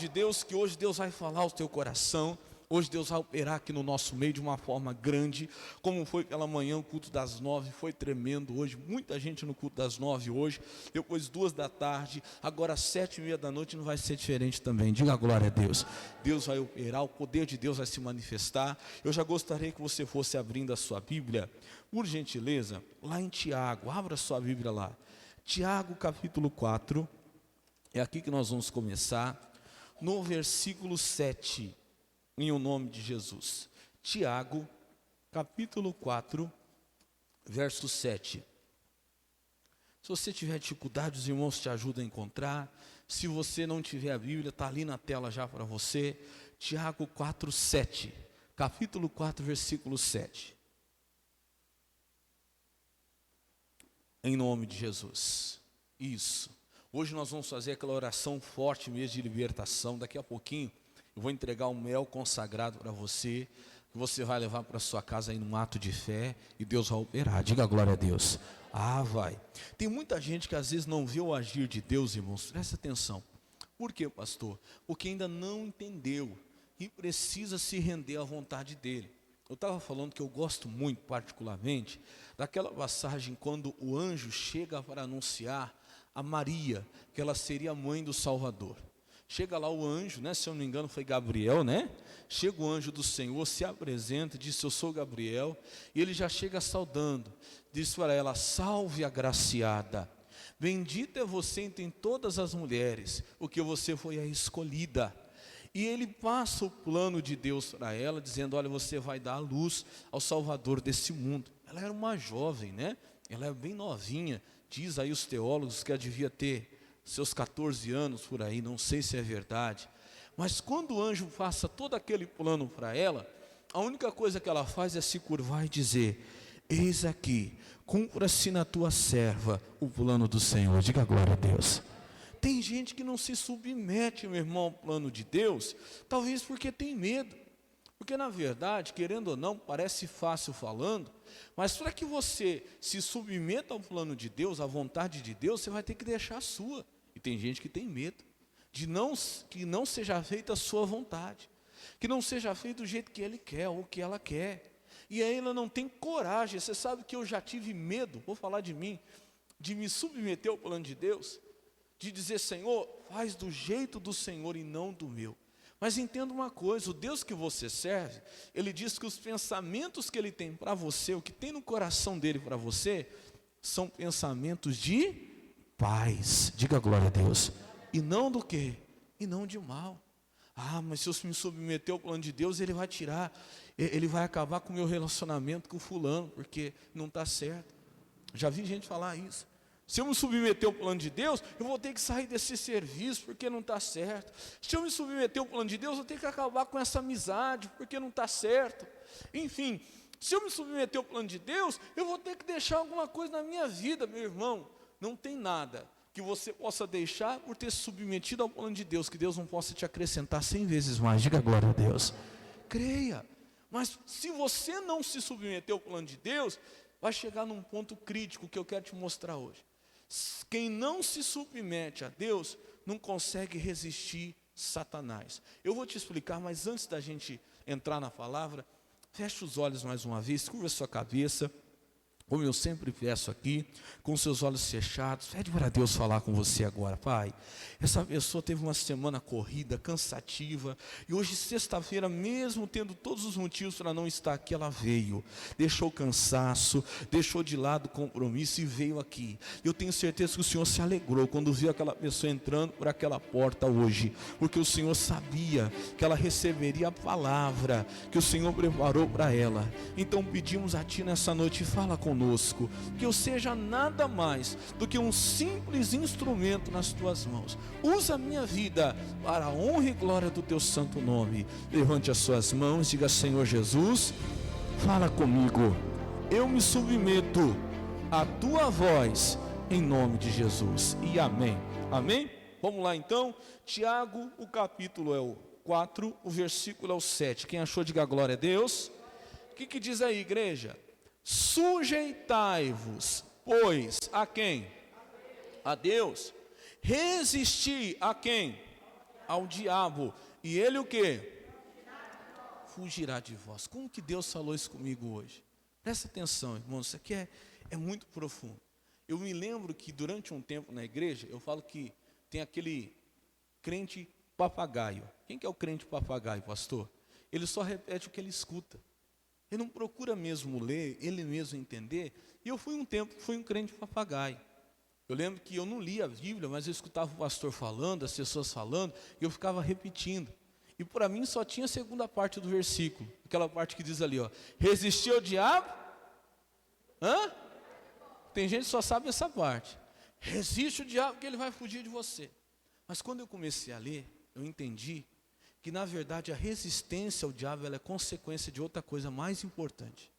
de Deus que hoje Deus vai falar ao teu coração. Hoje Deus vai operar aqui no nosso meio de uma forma grande, como foi pela manhã o culto das 9, foi tremendo hoje, muita gente no culto das 9 hoje, depois 2 da tarde, agora às 7h30 da noite não vai ser diferente também, diga a glória a Deus. Deus vai operar, o poder de Deus vai se manifestar. Eu já gostaria que você fosse abrindo a sua Bíblia, por gentileza, lá em Tiago, abra a sua Bíblia lá, Tiago capítulo 4, é aqui que nós vamos começar, no versículo 7, em o nome de Jesus. Tiago, capítulo 4, verso 7. Se você tiver dificuldade, os irmãos te ajudam a encontrar. Se você não tiver a Bíblia, está ali na tela já para você. Tiago 4, 7. Capítulo 4, versículo 7. Em nome de Jesus. Isso. Hoje nós vamos fazer aquela oração forte mesmo de libertação. Daqui a pouquinho eu vou entregar um mel consagrado para você, que você vai levar para sua casa aí num ato de fé, e Deus vai operar. Diga glória a Deus. Vai. Tem muita gente que às vezes não vê o agir de Deus, irmãos. Presta atenção. Por quê, pastor? Porque ainda não entendeu e precisa se render à vontade dele. Eu estava falando que eu gosto muito, particularmente, daquela passagem quando o anjo chega para anunciar a Maria, que ela seria a mãe do Salvador. Chega lá o anjo, né, se eu não me engano foi Gabriel, né? Chega o anjo do Senhor, se apresenta, diz: eu sou Gabriel, e ele já chega saudando, diz para ela: salve agraciada, bendita é você entre todas as mulheres, porque você foi a escolhida. E ele passa o plano de Deus para ela, dizendo: olha, você vai dar a luz ao Salvador desse mundo. Ela era uma jovem, né? Ela era bem novinha, diz aí os teólogos que ela devia ter seus 14 anos por aí, não sei se é verdade. Mas quando o anjo passa todo aquele plano para ela, a única coisa que ela faz é se curvar e dizer: eis aqui, cumpra-se na tua serva o plano do Senhor. Diga glória a Deus. Tem gente que não se submete, meu irmão, ao plano de Deus, talvez porque tem medo. Porque na verdade, querendo ou não, parece fácil falando, mas para que você se submeta ao plano de Deus, à vontade de Deus, você vai ter que deixar a sua. E tem gente que tem medo de que não seja feita a sua vontade, que não seja feito do jeito que ele quer ou que ela quer. E aí ela não tem coragem. Você sabe que eu já tive medo, vou falar de mim, de me submeter ao plano de Deus, de dizer: Senhor, faz do jeito do Senhor e não do meu. Mas entenda uma coisa, o Deus que você serve, Ele diz que os pensamentos que Ele tem para você, o que tem no coração dEle para você, são pensamentos de paz. Diga glória a Deus. E não do quê? E não de mal. Mas se eu me submeter ao plano de Deus, Ele vai tirar, Ele vai acabar com o meu relacionamento com o fulano, porque não está certo. Já vi gente falar isso. Se eu me submeter ao plano de Deus, eu vou ter que sair desse serviço, porque não está certo. Se eu me submeter ao plano de Deus, eu vou ter que acabar com essa amizade, porque não está certo. Enfim, se eu me submeter ao plano de Deus, eu vou ter que deixar alguma coisa na minha vida, meu irmão. Não tem nada que você possa deixar por ter se submetido ao plano de Deus, que Deus não possa te acrescentar 100 vezes mais. Diga glória a Deus. Creia. Mas se você não se submeter ao plano de Deus, vai chegar num ponto crítico que eu quero te mostrar hoje. Quem não se submete a Deus não consegue resistir Satanás. Eu vou te explicar, mas antes da gente entrar na palavra, feche os olhos mais uma vez, curva a sua cabeça, como eu sempre peço aqui, com seus olhos fechados. Pede para Deus falar com você agora. Pai, essa pessoa teve uma semana corrida, cansativa, e hoje sexta-feira, mesmo tendo todos os motivos para não estar aqui, ela veio, deixou o cansaço, deixou de lado o compromisso e veio aqui. Eu tenho certeza que o Senhor se alegrou quando viu aquela pessoa entrando por aquela porta hoje, porque o Senhor sabia que ela receberia a palavra que o Senhor preparou para ela. Então pedimos a Ti nessa noite: fala conosco, que eu seja nada mais do que um simples instrumento nas Tuas mãos. Usa a minha vida para a honra e glória do Teu santo nome. Levante as suas mãos, diga: Senhor Jesus, fala comigo, eu me submeto à Tua voz, em nome de Jesus, e amém. Amém? Vamos lá então, Tiago, o capítulo é o 4, o versículo é o 7. Quem achou, diga glória a Deus. O que diz aí, igreja? Sujeitai-vos, pois, a quem? A Deus. Resisti a quem? ao diabo, e ele o quê? Fugirá de vós. Como que Deus falou isso comigo hoje? Presta atenção, irmãos, isso aqui é muito profundo. Eu me lembro que durante um tempo na igreja, eu falo que tem aquele crente papagaio. Quem que é o crente papagaio, pastor? Ele só repete o que ele escuta. Ele não procura mesmo ler, ele mesmo entender. E eu fui um crente papagaio. Eu lembro que eu não lia a Bíblia, mas eu escutava o pastor falando, as pessoas falando, e eu ficava repetindo. E para mim só tinha a segunda parte do versículo, aquela parte que diz ali, ó, resistir ao diabo? Hã? Tem gente que só sabe essa parte. Resiste o diabo que ele vai fugir de você. Mas quando eu comecei a ler, eu entendi que na verdade a resistência ao diabo ela é consequência de outra coisa mais importante.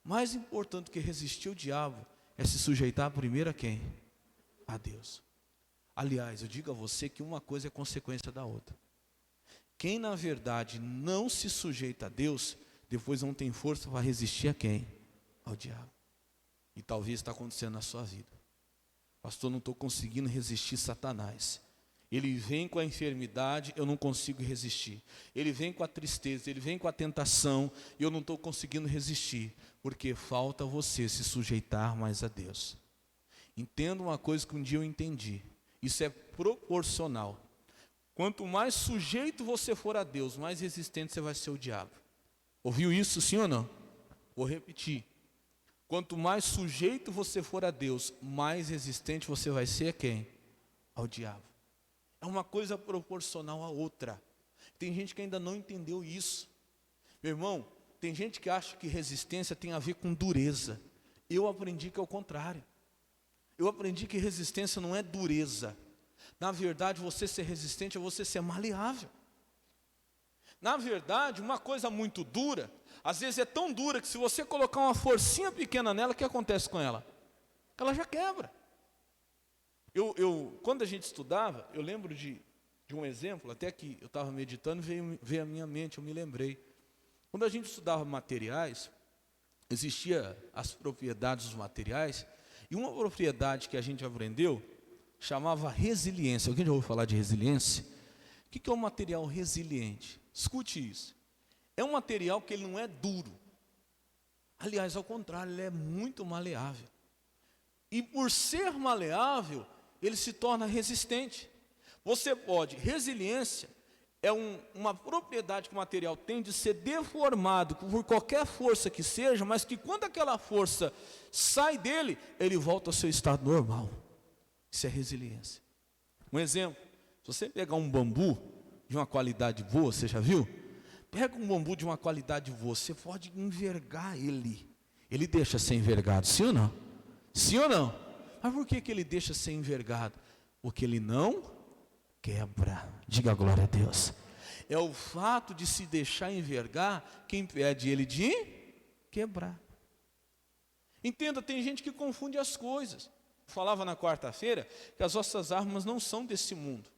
Mais importante que resistir ao diabo é se sujeitar primeiro a quem? A Deus. Aliás, eu digo a você que uma coisa é consequência da outra. Quem na verdade não se sujeita a Deus, depois não tem força para resistir a quem? Ao diabo. E talvez está acontecendo na sua vida. Pastor, não estou conseguindo resistir Satanás. Ele vem com a enfermidade, eu não consigo resistir. Ele vem com a tristeza, ele vem com a tentação, e eu não estou conseguindo resistir. Porque falta você se sujeitar mais a Deus. Entenda uma coisa que um dia eu entendi. Isso é proporcional. Quanto mais sujeito você for a Deus, mais resistente você vai ser ao diabo. Ouviu isso, sim ou não? Vou repetir. Quanto mais sujeito você for a Deus, mais resistente você vai ser a quem? Ao diabo. É uma coisa proporcional à outra. Tem gente que ainda não entendeu isso. Meu irmão, tem gente que acha que resistência tem a ver com dureza. Eu aprendi que é o contrário. Eu aprendi que resistência não é dureza. Na verdade, você ser resistente é você ser maleável. Na verdade, uma coisa muito dura, às vezes é tão dura que se você colocar uma forcinha pequena nela, o que acontece com ela? Ela já quebra. Quando a gente estudava, eu lembro de um exemplo, até que eu estava meditando, veio à minha mente, eu me lembrei. Quando a gente estudava materiais, existia as propriedades dos materiais, e uma propriedade que a gente aprendeu, chamava resiliência. Alguém já ouviu falar de resiliência? O que é um material resiliente? Escute isso. É um material que ele não é duro. Aliás, ao contrário, ele é muito maleável. E por ser maleável, ele se torna resistente. Você pode, resiliência é uma propriedade que o material tem de ser deformado por qualquer força que seja, mas que quando aquela força sai dele, ele volta ao seu estado normal. Isso é resiliência. Um exemplo, se você pegar um bambu de uma qualidade boa, você já viu? Pega um bambu de uma qualidade boa, você pode envergar ele. Ele deixa ser envergado, sim ou não? Sim ou não? Mas por que ele deixa ser envergado? Porque ele não quebra. Diga glória a Deus. É o fato de se deixar envergar que impede ele de quebrar. Entenda, tem gente que confunde as coisas. Falava na quarta-feira que as nossas armas não são desse mundo.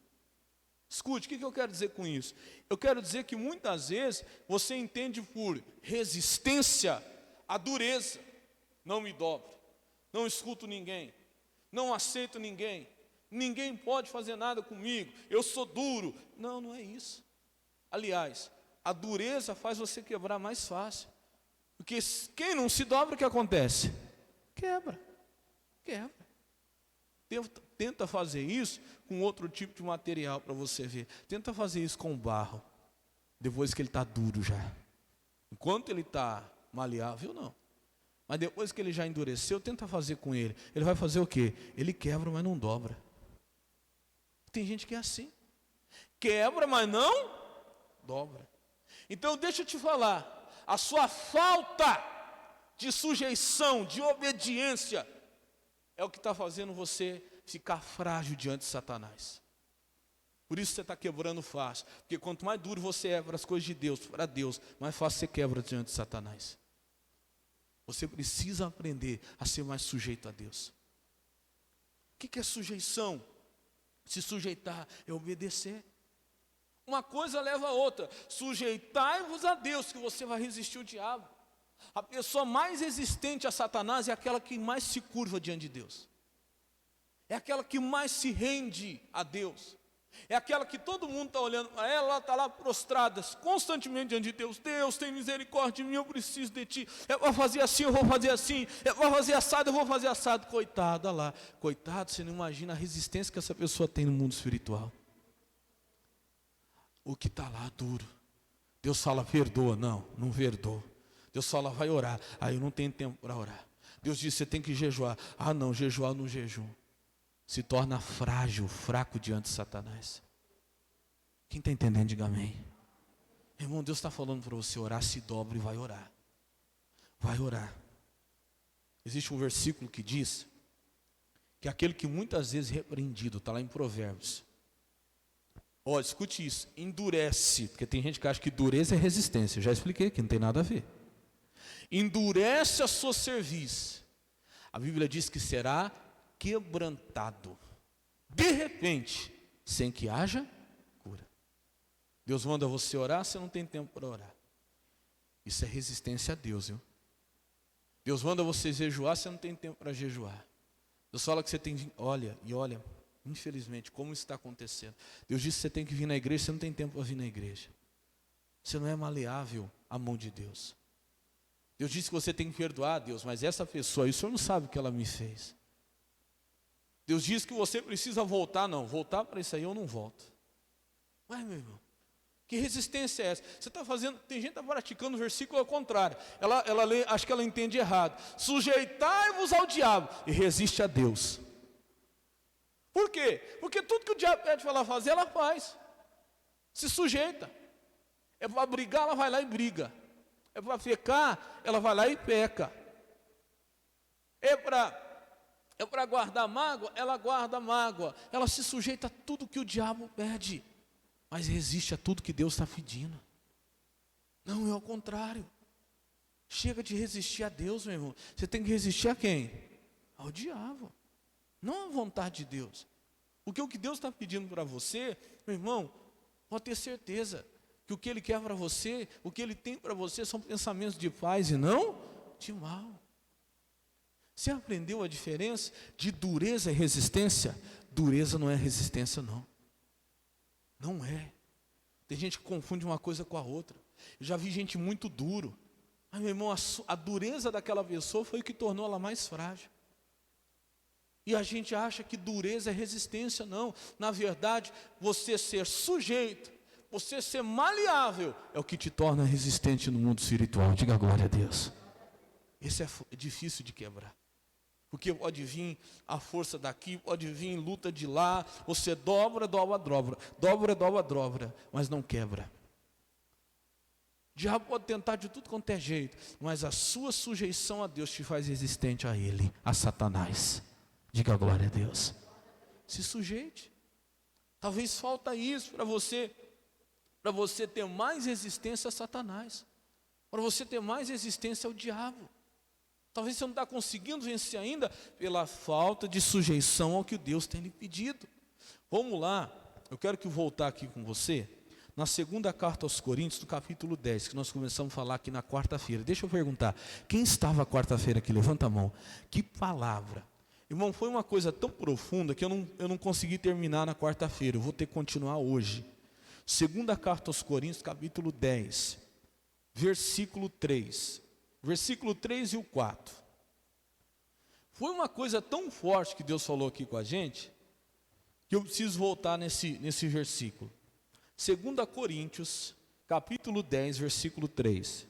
Escute, o que eu quero dizer com isso? Eu quero dizer que muitas vezes você entende por resistência a dureza. Não me dobro, não escuto ninguém, não aceito ninguém, ninguém pode fazer nada comigo, eu sou duro. Não, não é isso. Aliás, a dureza faz você quebrar mais fácil. Porque quem não se dobra, o que acontece? Quebra. Tenta fazer isso com outro tipo de material para você ver. Tenta fazer isso com barro, depois que ele está duro já. Enquanto ele está maleável, não. Mas depois que ele já endureceu, tenta fazer com ele. Ele vai fazer o quê? Ele quebra, mas não dobra. Tem gente que é assim. Quebra, mas não dobra. Então deixa eu te falar. A sua falta de sujeição, de obediência, é o que está fazendo você ficar frágil diante de Satanás. Por isso você está quebrando fácil. Porque quanto mais duro você é para as coisas de Deus, para Deus, mais fácil você quebra diante de Satanás. Você precisa aprender a ser mais sujeito a Deus. O que é sujeição? Se sujeitar é obedecer. Uma coisa leva a outra. Sujeitai-vos a Deus, que você vai resistir ao diabo. A pessoa mais resistente a Satanás é aquela que mais se curva diante de Deus. É aquela que mais se rende a Deus. É aquela que todo mundo está olhando para ela, ela está lá prostrada, constantemente diante de Deus. Deus, tem misericórdia de mim, eu preciso de Ti. Eu vou fazer assim, eu vou fazer assim. Eu vou fazer assado, eu vou fazer assado. Coitada lá. Coitado, você não imagina a resistência que essa pessoa tem no mundo espiritual. O que está lá duro. Deus fala, perdoa. Não, não perdoa. Deus fala, vai orar. Aí eu não tenho tempo para orar. Deus diz, você tem que jejuar. Ah não, jejuar no jejum. Se torna frágil, fraco diante de Satanás. Quem está entendendo, diga amém. Irmão, Deus está falando para você orar, se dobre e vai orar. Vai orar. Existe um versículo que diz que aquele que muitas vezes é repreendido, está lá em Provérbios. Olha, escute isso, endurece, porque tem gente que acha que dureza é resistência. Eu já expliquei que não tem nada a ver. Endurece a sua cerviz. A Bíblia diz que será quebrantado, de repente, sem que haja cura. Deus manda você orar, você não tem tempo para orar. Isso é resistência a Deus, viu? Deus manda você jejuar, você não tem tempo para jejuar. Deus fala que você tem, olha, infelizmente, como isso está acontecendo. Deus diz que você tem que vir na igreja, você não tem tempo para vir na igreja. Você não é maleável à mão de Deus. Deus disse que você tem que perdoar a Deus, mas essa pessoa aí, o senhor não sabe o que ela me fez. Deus diz que você precisa voltar, não, voltar para isso aí eu não volto. Ué, meu irmão, que resistência é essa? Você está fazendo, tem gente que está praticando o versículo ao contrário. Ela lê, acho que ela entende errado. Sujeitai-vos ao diabo e resiste a Deus. Por quê? Porque tudo que o diabo pede para ela fazer, ela faz. Se sujeita. É para brigar, ela vai lá e briga. É para pecar, ela vai lá e peca. É para guardar mágoa, ela guarda mágoa. Ela se sujeita a tudo que o diabo pede, mas resiste a tudo que Deus está pedindo. Não, é ao contrário. Chega de resistir a Deus, meu irmão. Você tem que resistir a quem? Ao diabo. Não à vontade de Deus. Porque o que Deus está pedindo para você, meu irmão, pode ter certeza que o que Ele quer para você, o que Ele tem para você são pensamentos de paz e não de mal. Você aprendeu a diferença de dureza e resistência? Dureza não é resistência, não. Não é. Tem gente que confunde uma coisa com a outra. Eu já vi gente muito duro. Mas, meu irmão, a dureza daquela pessoa foi o que tornou ela mais frágil. E a gente acha que dureza é resistência, não. Na verdade, você ser sujeito, você ser maleável, é o que te torna resistente no mundo espiritual. Diga glória a Deus. Esse é difícil de quebrar. Porque pode vir a força daqui, pode vir luta de lá, você dobra, mas não quebra. O diabo pode tentar de tudo quanto é jeito, mas a sua sujeição a Deus te faz resistente a ele, a Satanás. Diga glória a Deus. Se sujeite. Talvez falta isso para você ter mais resistência a Satanás, para você ter mais resistência ao diabo. Talvez você não está conseguindo vencer ainda pela falta de sujeição ao que Deus tem lhe pedido. Vamos lá, eu quero que eu voltar aqui com você, na segunda carta aos Coríntios, do capítulo 10, que nós começamos a falar aqui na quarta-feira. Deixa eu perguntar, quem estava quarta-feira aqui? Levanta a mão. Que palavra. Irmão, foi uma coisa tão profunda que eu não consegui terminar na quarta-feira, eu vou ter que continuar hoje. Segunda carta aos Coríntios, capítulo 10, versículo 3. Versículo 3 e o 4. Foi uma coisa tão forte que Deus falou aqui com a gente, que eu preciso voltar nesse versículo. 2 Coríntios, capítulo 10, versículo 3.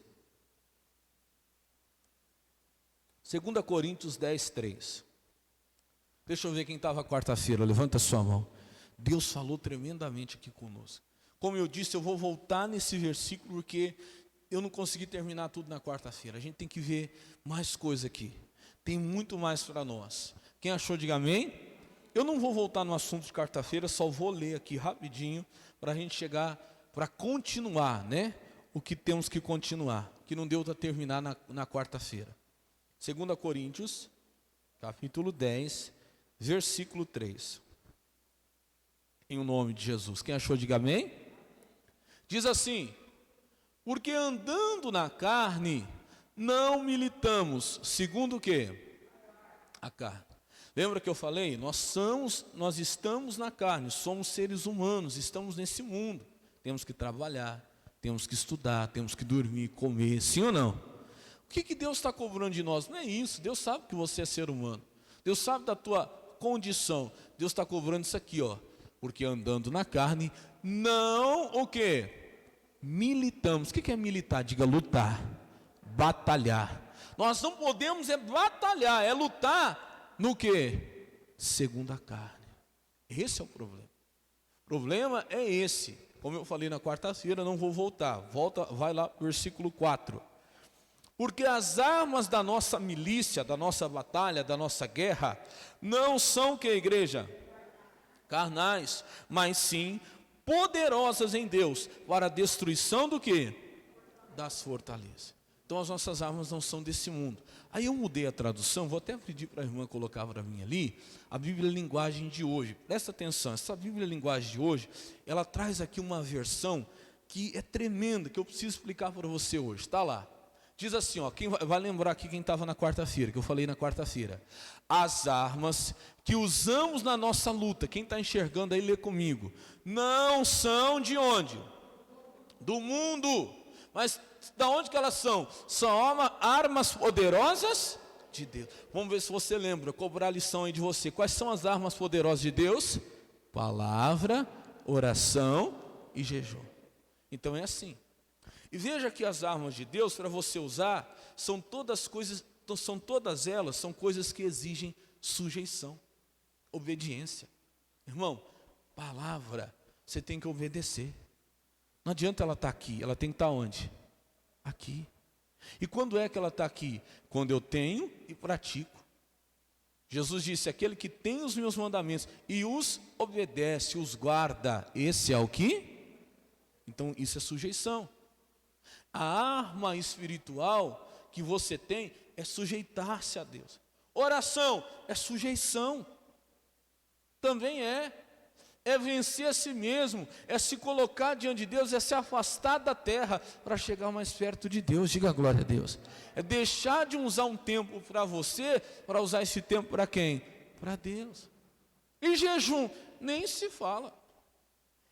2 Coríntios 10, 3. Deixa eu ver quem estava quarta-feira, levanta a sua mão. Deus falou tremendamente aqui conosco. Como eu disse, eu vou voltar nesse versículo, porque eu não consegui terminar tudo na quarta-feira. A gente tem que ver mais coisa aqui. Tem muito mais para nós. Quem achou, diga amém. Eu não vou voltar no assunto de quarta-feira, só vou ler aqui rapidinho, para a gente chegar, para continuar, né? O que temos que continuar, que não deu para terminar na quarta-feira. 2 Coríntios, capítulo 10, versículo 3. Em o nome de Jesus. Quem achou, diga amém. Diz assim: porque andando na carne, não militamos, segundo o quê? A carne. Lembra que eu falei? Nós estamos na carne, somos seres humanos, estamos nesse mundo. Temos que trabalhar, temos que estudar, temos que dormir, comer, sim ou não? O que Deus está cobrando de nós? Não é isso, Deus sabe que você é ser humano. Deus sabe da tua condição. Deus está cobrando isso aqui, ó. Porque andando na carne, não o quê? Militamos. O que é militar? Diga lutar, batalhar. Nós não podemos batalhar, é lutar no quê? Segundo a carne. Esse é o problema. O problema é esse. Como eu falei na quarta-feira, não vou voltar. Vai lá, versículo 4. Porque as armas da nossa milícia, da nossa batalha, da nossa guerra, não são que, igreja? Carnais, mas sim poderosas em Deus, para a destruição do quê? Das fortalezas. Então as nossas armas não são desse mundo. Aí eu mudei a tradução, vou até pedir para a irmã colocar para mim ali, a Bíblia Linguagem de hoje. Presta atenção, essa Bíblia Linguagem de hoje, ela traz aqui uma versão que é tremenda, que eu preciso explicar para você hoje. Está lá. Diz assim, ó, quem vai lembrar aqui quem estava na quarta-feira, que eu falei na quarta-feira. As armas que usamos na nossa luta, quem está enxergando aí, lê comigo. Não são de onde? Do mundo. Mas da onde que elas são? São armas poderosas de Deus. Vamos ver se você lembra, cobrar a lição aí de você. Quais são as armas poderosas de Deus? Palavra, oração e jejum. Então é assim. E veja que as armas de Deus, para você usar, são todas elas coisas que exigem sujeição, obediência. Irmão, palavra, você tem que obedecer. Não adianta ela estar aqui, ela tem que estar onde? Aqui. E quando é que ela está aqui? Quando eu tenho e pratico. Jesus disse, aquele que tem os meus mandamentos e os obedece, os guarda, esse é o que? Então isso é sujeição. A arma espiritual que você tem é sujeitar-se a Deus. Oração é sujeição. Também é vencer a si mesmo, é se colocar diante de Deus, é se afastar da terra para chegar mais perto de Deus. Diga glória a Deus. É deixar de usar um tempo para você, para usar esse tempo para quem? Para Deus. E jejum, nem se fala.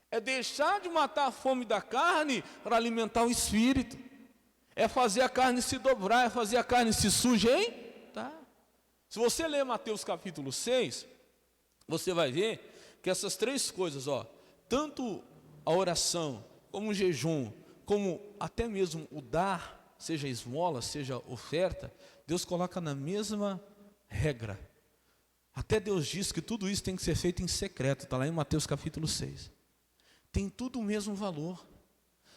É deixar de matar a fome da carne para alimentar o espírito. É fazer a carne se dobrar, é fazer a carne se sujeitar. Se você ler Mateus capítulo 6, você vai ver que essas três coisas, ó, tanto a oração, como o jejum, como até mesmo o dar, seja esmola, seja oferta, Deus coloca na mesma regra. Até Deus diz que tudo isso tem que ser feito em secreto, está lá em Mateus capítulo 6. Tem tudo o mesmo valor.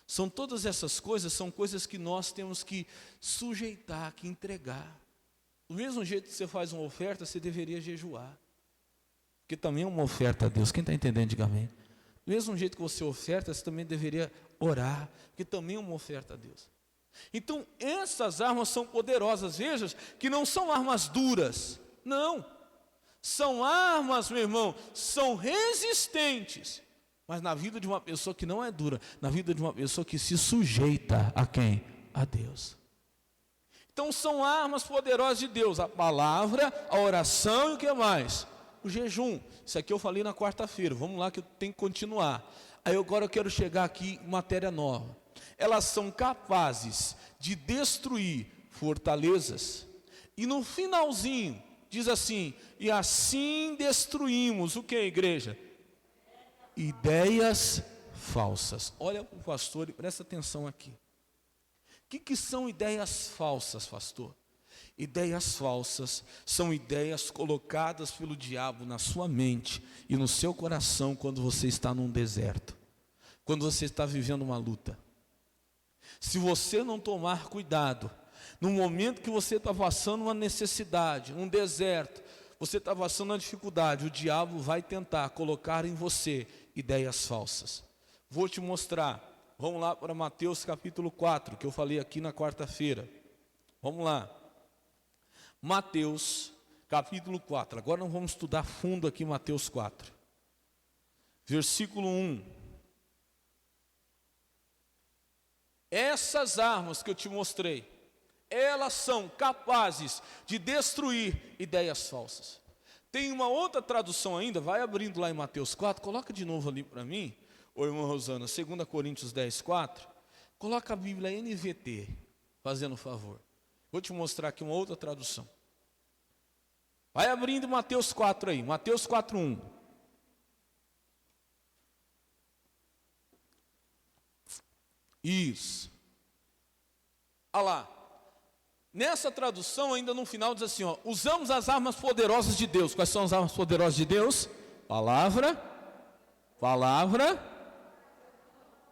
São todas essas coisas, são coisas que nós temos que sujeitar, que entregar. Do mesmo jeito que você faz uma oferta, você deveria jejuar. Porque também é uma oferta a Deus. Quem está entendendo, diga amém. Do mesmo jeito que você oferta, você também deveria orar. Porque também é uma oferta a Deus. Então, essas armas são poderosas. Veja que não são armas duras. Não. São armas, meu irmão, são resistentes. Mas na vida de uma pessoa que não é dura, na vida de uma pessoa que se sujeita a quem? A Deus. Então são armas poderosas de Deus, a palavra, a oração e o que mais? O jejum. Isso aqui eu falei na quarta-feira, vamos lá que eu tenho que continuar. Aí agora eu quero chegar aqui em matéria nova. Elas são capazes de destruir fortalezas. E no finalzinho, diz assim, e assim destruímos o que, igreja? Ideias falsas. Olha para o pastor e presta atenção aqui. O que são ideias falsas, pastor? Ideias falsas são ideias colocadas pelo diabo na sua mente e no seu coração quando você está num deserto, quando você está vivendo uma luta. Se você não tomar cuidado, no momento que você está passando uma necessidade, um deserto, você está passando uma dificuldade, o diabo vai tentar colocar em você ideias falsas. Vou te mostrar. Vamos lá para Mateus capítulo 4, que eu falei aqui na quarta-feira. Vamos lá. Mateus capítulo 4. Agora nós vamos estudar fundo aqui Mateus 4. Versículo 1. Essas armas que eu te mostrei, elas são capazes de destruir ideias falsas. Tem uma outra tradução ainda, vai abrindo lá em Mateus 4, coloca de novo ali para mim, ô irmã Rosana, 2 Coríntios 10, 4, coloca a Bíblia NVT, fazendo favor. Vou te mostrar aqui uma outra tradução. Vai abrindo Mateus 4 aí, Mateus 4, 1. Isso. Olha lá. Nessa tradução, ainda no final, diz assim, ó, usamos as armas poderosas de Deus. Quais são as armas poderosas de Deus? Palavra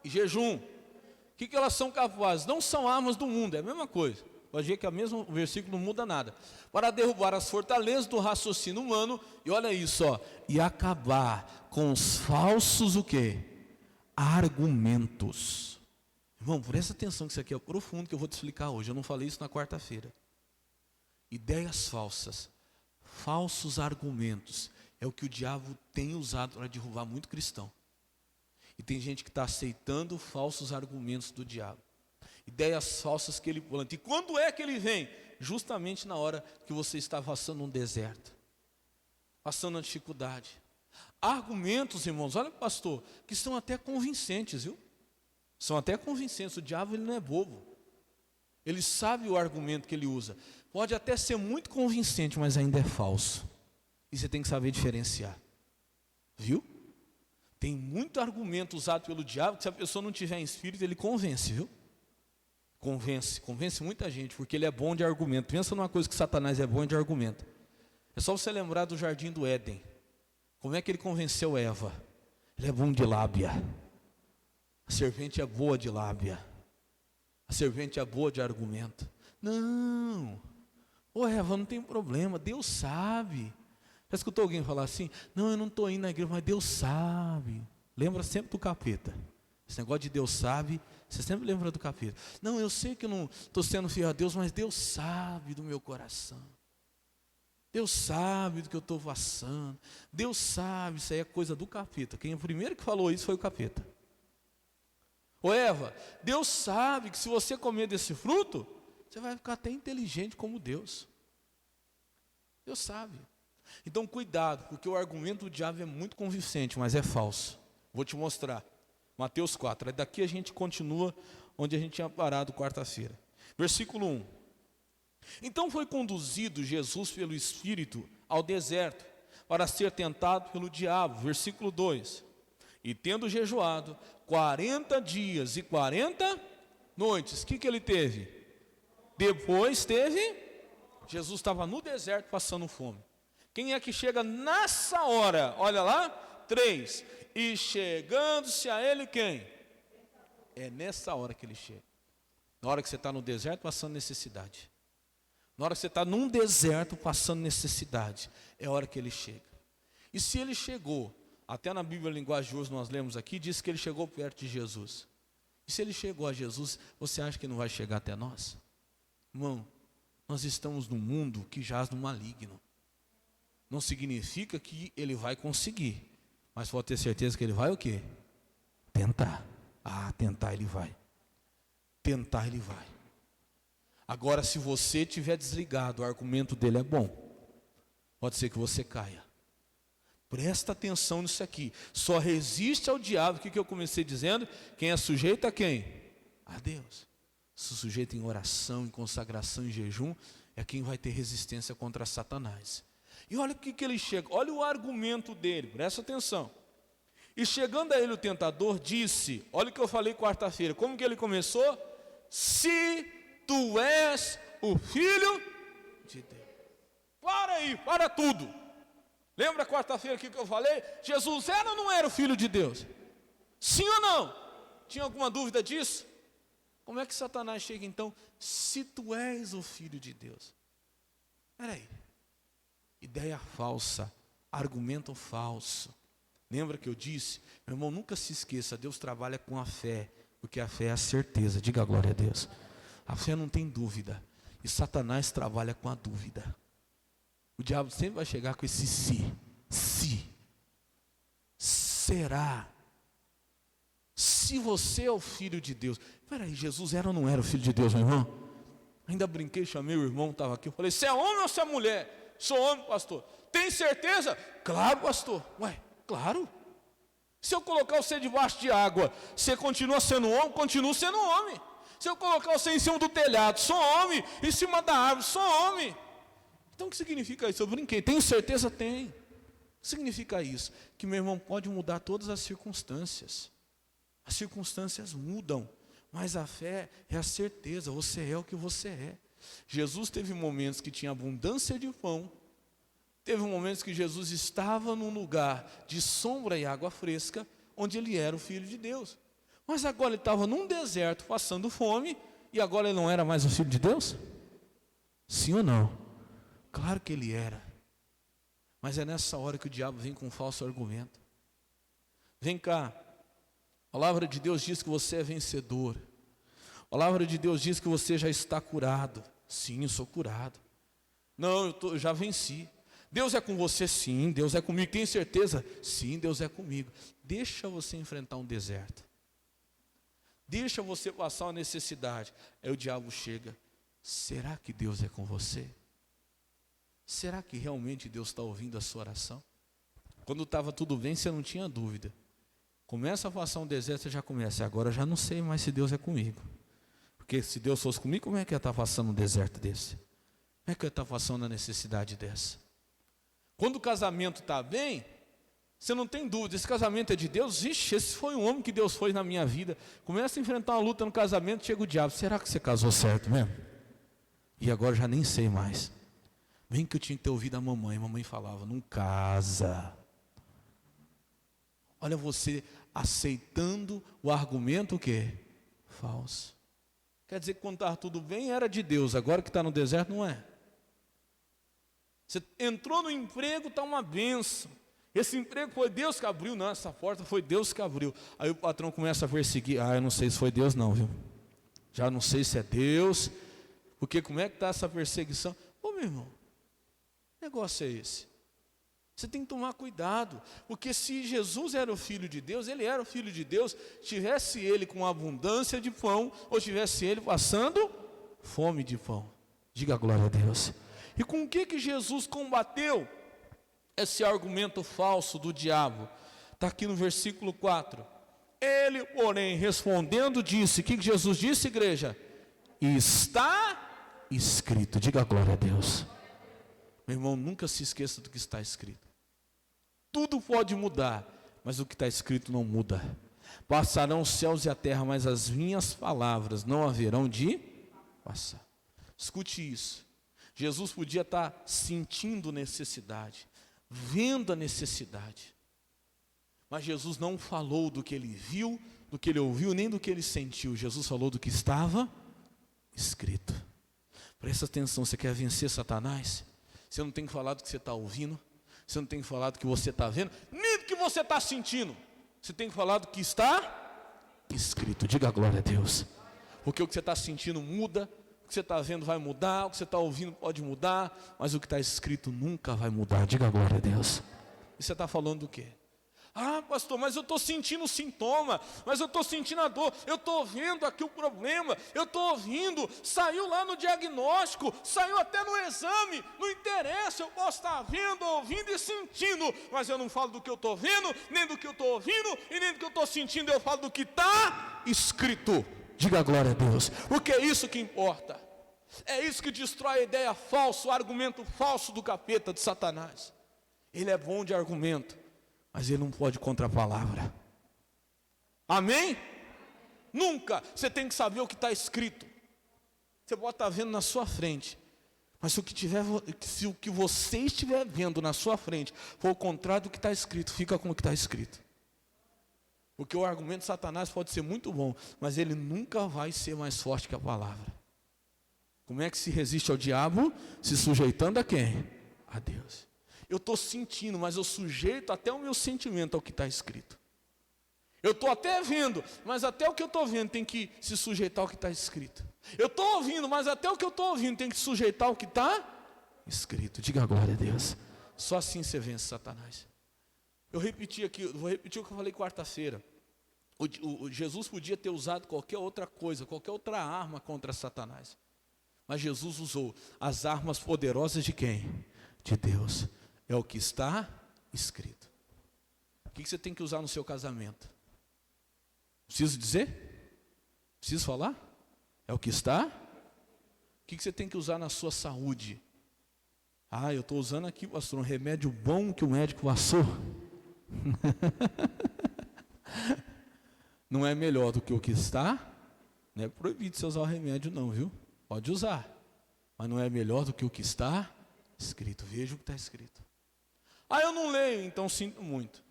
e jejum. O que elas são capazes? Não são armas do mundo, é a mesma coisa. Pode ver que o mesmo versículo não muda nada. Para derrubar as fortalezas do raciocínio humano, e olha isso, ó, e acabar com os falsos o quê? Argumentos. Irmão, presta atenção que isso aqui é profundo que eu vou te explicar hoje. Eu não falei isso na quarta-feira. Ideias falsas, falsos argumentos, é o que o diabo tem usado para derrubar muito cristão. E tem gente que está aceitando falsos argumentos do diabo. Ideias falsas que ele planta. E quando é que ele vem? Justamente na hora que você está passando um deserto, passando uma dificuldade. Argumentos, irmãos, olha pastor, que são até convincentes, viu? São até convincentes. O diabo ele não é bobo. Ele sabe o argumento que ele usa. Pode até ser muito convincente, mas ainda é falso. E você tem que saber diferenciar. Viu? Tem muito argumento usado pelo diabo que se a pessoa não tiver em espírito, ele convence, viu? Convence muita gente, porque ele é bom de argumento. Pensa numa coisa que Satanás é bom de argumento. É só você lembrar do jardim do Éden. Como é que ele convenceu Eva? Ele é bom de lábia. A serpente é boa de lábia. A serpente é boa de argumento. Não. Ô Eva, não tem problema, Deus sabe. Já escutou alguém falar assim? Não, eu não estou indo na igreja, mas Deus sabe. Lembra sempre do capeta. Esse negócio de Deus sabe, você sempre lembra do capeta. Não, eu sei que eu não estou sendo fiel a Deus, mas Deus sabe do meu coração. Deus sabe do que eu estou passando. Deus sabe, isso aí é coisa do capeta. Quem é o primeiro que falou isso foi o capeta. Ô Eva, Deus sabe que se você comer desse fruto, você vai ficar até inteligente como Deus. Deus sabe. Então cuidado, porque o argumento do diabo é muito convincente, mas é falso. Vou te mostrar. Mateus 4. Aí daqui a gente continua onde a gente tinha parado quarta-feira. Versículo 1. Então foi conduzido Jesus pelo Espírito ao deserto, para ser tentado pelo diabo. Versículo 2. E tendo jejuado 40 dias e 40 noites, o que ele teve? Depois Jesus estava no deserto passando fome. Quem é que chega nessa hora? Olha lá, 3. E chegando-se a ele quem? É nessa hora que ele chega. Na hora que você está no deserto passando necessidade. Na hora que você está num deserto passando necessidade, é a hora que ele chega. E se ele chegou, até na Bíblia Linguagem de hoje nós lemos aqui, diz que ele chegou perto de Jesus. E se ele chegou a Jesus, você acha que não vai chegar até nós? Irmão, nós estamos num mundo que jaz no maligno. Não significa que ele vai conseguir, mas pode ter certeza que ele vai o quê? Tentar. Tentar ele vai. Tentar ele vai. Agora, se você tiver desligado, o argumento dele é bom, pode ser que você caia. Presta atenção nisso aqui. Só resiste ao diabo. O que eu comecei dizendo? Quem é sujeito a quem? A Deus. Se sujeito em oração, em consagração, em jejum, é quem vai ter resistência contra Satanás. E olha o que ele chega. Olha o argumento dele. Presta atenção. E chegando a ele o tentador, disse, olha o que eu falei quarta-feira. Como que ele começou? Se tu és o Filho de Deus. Para aí, para tudo. Lembra quarta-feira aqui que eu falei? Jesus era ou não era o Filho de Deus? Sim ou não? Tinha alguma dúvida disso? Como é que Satanás chega então? Se tu és o Filho de Deus. Espera aí. Ideia falsa, argumento falso. Lembra que eu disse? Meu irmão, nunca se esqueça, Deus trabalha com a fé, porque a fé é a certeza. Diga a glória a Deus. A fé não tem dúvida. E Satanás trabalha com a dúvida. O diabo sempre vai chegar com esse se. Será? Se você é o Filho de Deus. Espera aí, Jesus era ou não era o Filho de Deus, meu irmão? Ainda brinquei, chamei o irmão, estava aqui. Eu falei, você é homem ou você é mulher? Sou homem, pastor. Tem certeza? Claro, pastor. Ué, claro. Se eu colocar você debaixo de água, você continua sendo homem? Continua sendo homem. Se eu colocar você em cima do telhado, sou homem. Em cima da árvore, sou homem. Então o que significa isso? Eu brinquei. Tenho certeza? Tem. O que significa isso? Que meu irmão pode mudar todas as circunstâncias. As circunstâncias mudam. Mas a fé é a certeza. Você é o que você é. Jesus teve momentos que tinha abundância de pão. Teve momentos que Jesus estava num lugar de sombra e água fresca, onde ele era o Filho de Deus. Mas agora ele estava num deserto, passando fome, e agora ele não era mais o Filho de Deus? Sim ou não? Claro que ele era. Mas é nessa hora que o diabo vem com um falso argumento. Vem cá, a palavra de Deus diz que você é vencedor. A palavra de Deus diz que você já está curado. Sim, eu sou curado. Não, eu já venci. Deus é com você? Sim. Deus é comigo. Tem certeza? Sim, Deus é comigo. Deixa você enfrentar um deserto. Deixa você passar uma necessidade. Aí o diabo chega. Será que Deus é com você? Será que realmente Deus está ouvindo a sua oração? Quando estava tudo bem, você não tinha dúvida. Começa a passar um deserto, você já começa. Agora eu já não sei mais se Deus é comigo. Porque se Deus fosse comigo, como é que eu ia estar passando um deserto desse? Como é que eu ia estar passando uma necessidade dessa? Quando o casamento está bem, você não tem dúvida, esse casamento é de Deus. Ixi, esse foi um homem que Deus foi na minha vida. Começa a enfrentar uma luta no casamento, chega o diabo. Será que você casou certo mesmo? E agora eu já nem sei mais. Bem que eu tinha que ter ouvido a mamãe falava, não casa. Olha você aceitando o argumento o quê? Falso. Quer dizer que quando estava tudo bem era de Deus, agora que está no deserto não é. Você entrou no emprego, está uma benção. Esse emprego foi Deus que abriu, não, essa porta foi Deus que abriu. Aí o patrão começa a perseguir. Eu não sei se foi Deus não, viu? Já não sei se é Deus. Porque como é que está essa perseguição? Ô meu irmão, que negócio é esse? Você tem que tomar cuidado. Porque se Jesus era o Filho de Deus, ele era o Filho de Deus, tivesse ele com abundância de pão, ou tivesse ele passando fome de pão. Diga glória a Deus. E com o que Jesus combateu esse argumento falso do diabo? Está aqui no versículo 4. Ele, porém, respondendo, disse: o que Jesus disse, igreja? Está escrito. Diga glória a Deus. Meu irmão, nunca se esqueça do que está escrito. Tudo pode mudar, mas o que está escrito não muda. Passarão os céus e a terra, mas as minhas palavras não haverão de passar. Escute isso. Jesus podia estar sentindo necessidade, vendo a necessidade. Mas Jesus não falou do que ele viu, do que ele ouviu, nem do que ele sentiu. Jesus falou do que estava escrito. Presta atenção, você quer vencer Satanás? Você não tem que falar do que você está ouvindo, você não tem que falar do que você está vendo, nem do que você está sentindo. Você tem que falar do que está escrito. Diga glória a Deus. Porque o que você está sentindo muda, o que você está vendo vai mudar, o que você está ouvindo pode mudar, mas o que está escrito nunca vai mudar. Diga glória a Deus. E você está falando do quê? Ah, pastor, mas eu estou sentindo o sintoma, mas eu estou sentindo a dor, eu estou vendo aqui o problema, eu estou ouvindo, saiu lá no diagnóstico, saiu até no exame, não interessa, eu posso estar vendo, ouvindo e sentindo, mas eu não falo do que eu estou vendo, nem do que eu estou ouvindo, e nem do que eu estou sentindo, eu falo do que está escrito. Diga glória a Deus, porque é isso que importa, é isso que destrói a ideia falsa, o argumento falso do capeta, de Satanás. Ele é bom de argumento, mas ele não pode contra a palavra. Amém? Nunca. Você tem que saber o que está escrito. Você pode estar vendo na sua frente, mas se o que você estiver vendo na sua frente for o contrário do que está escrito, fica com o que está escrito. Porque o argumento de Satanás pode ser muito bom, mas ele nunca vai ser mais forte que a palavra. Como é que se resiste ao diabo? Se sujeitando a quem? A Deus. Eu estou sentindo, mas eu sujeito até o meu sentimento ao que está escrito. Eu estou até vendo, mas até o que eu estou vendo tem que se sujeitar ao que está escrito. Eu estou ouvindo, mas até o que eu estou ouvindo tem que se sujeitar ao que está escrito. Diga a glória a Deus. Só assim você vence Satanás. Eu repeti aqui, vou repetir o que eu falei quarta-feira. Jesus podia ter usado qualquer outra coisa, qualquer outra arma contra Satanás. Mas Jesus usou as armas poderosas de quem? De Deus. é o que está escrito. O que você tem que usar no seu casamento? Preciso dizer? Preciso falar? É o que está? O que você tem que usar na sua saúde? Ah, eu estou usando aqui, pastor, um remédio bom que o médico passou. Não é melhor do que o que está? Não é proibido você usar o remédio não, viu? Pode usar. Mas não é melhor do que o que está escrito. Veja o que está escrito. Ah, eu não leio, então sinto muito.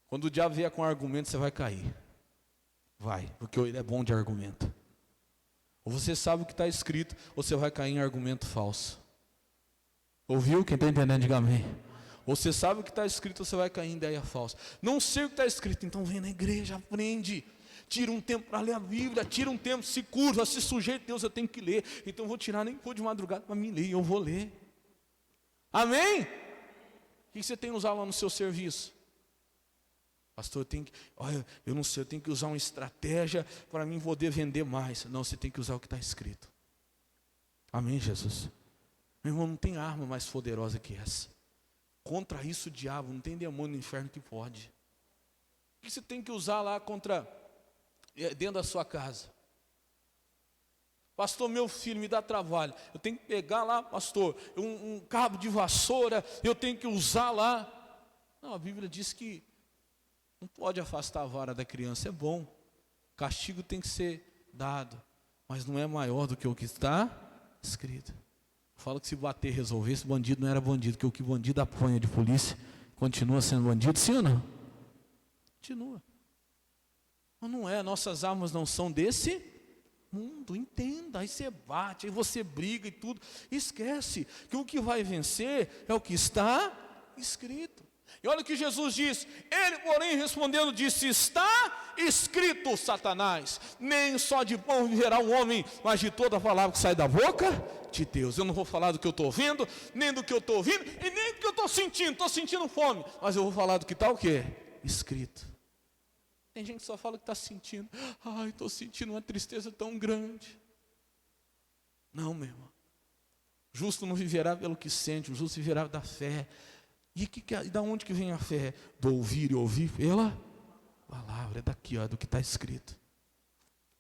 Quando o diabo vier com argumento, você vai cair. Vai, porque ele é bom de argumento. Ou você sabe o que está escrito, ou você vai cair em argumento falso. Ouviu? Quem está entendendo, diga amém. Ou você sabe o que está escrito, ou você vai cair em ideia falsa. Não sei o que está escrito, então vem na igreja, aprende. Tira um tempo para ler a Bíblia, tira um tempo, se curva, se sujeita a Deus, eu tenho que ler. Então eu vou tirar, nem for de madrugada para me ler, eu vou ler. Amém? O que você tem que usar lá no seu serviço? Pastor, eu não sei, eu tenho que usar uma estratégia para mim poder vender mais. Não, você tem que usar o que está escrito. Amém, Jesus? Meu irmão, não tem arma mais poderosa que essa. Contra isso o diabo, não tem demônio no inferno que pode. O que você tem que usar lá dentro da sua casa? Pastor, meu filho me dá trabalho. Eu tenho que pegar lá, pastor, um cabo de vassoura, eu tenho que usar lá. Não, a Bíblia diz que não pode afastar a vara da criança, é bom. Castigo tem que ser dado, mas não é maior do que o que está escrito. Fala que se bater, resolver, esse bandido não era bandido, que o que bandido apanha de polícia, continua sendo bandido, sim ou não? Continua. Mas não é, nossas armas não são desse mundo, entenda, aí você bate, aí você briga e tudo, esquece que o que vai vencer é o que está escrito. E olha o que Jesus diz, ele porém respondendo disse, está escrito, Satanás, nem só de pão viverá o homem, mas de toda a palavra que sai da boca de Deus. Eu não vou falar do que eu estou ouvindo, nem do que eu estou ouvindo, e nem do que eu estou sentindo fome, mas eu vou falar do que está o quê? Escrito. Tem gente que só fala o que está sentindo, ai, estou sentindo uma tristeza tão grande. Não, meu irmão, justo não viverá pelo que sente, o justo viverá da fé. E da onde que vem a fé? Do ouvir e ouvir pela palavra. É daqui, ó, do que está escrito.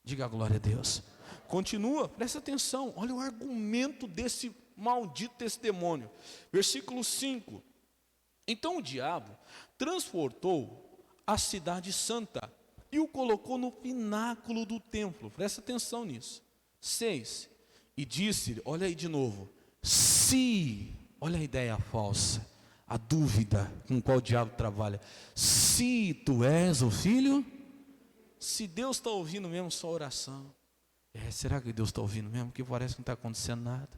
Diga a glória a Deus. Continua, presta atenção. Olha o argumento desse maldito, desse demônio. Versículo 5. Então o diabo transportou a cidade santa e o colocou no pináculo do templo. Presta atenção nisso. 6. E disse-lhe, olha aí de novo. Se, olha a ideia falsa. A dúvida com qual o diabo trabalha. Se tu és o filho, se Deus está ouvindo mesmo sua oração. Será que Deus está ouvindo mesmo? Porque parece que não está acontecendo nada.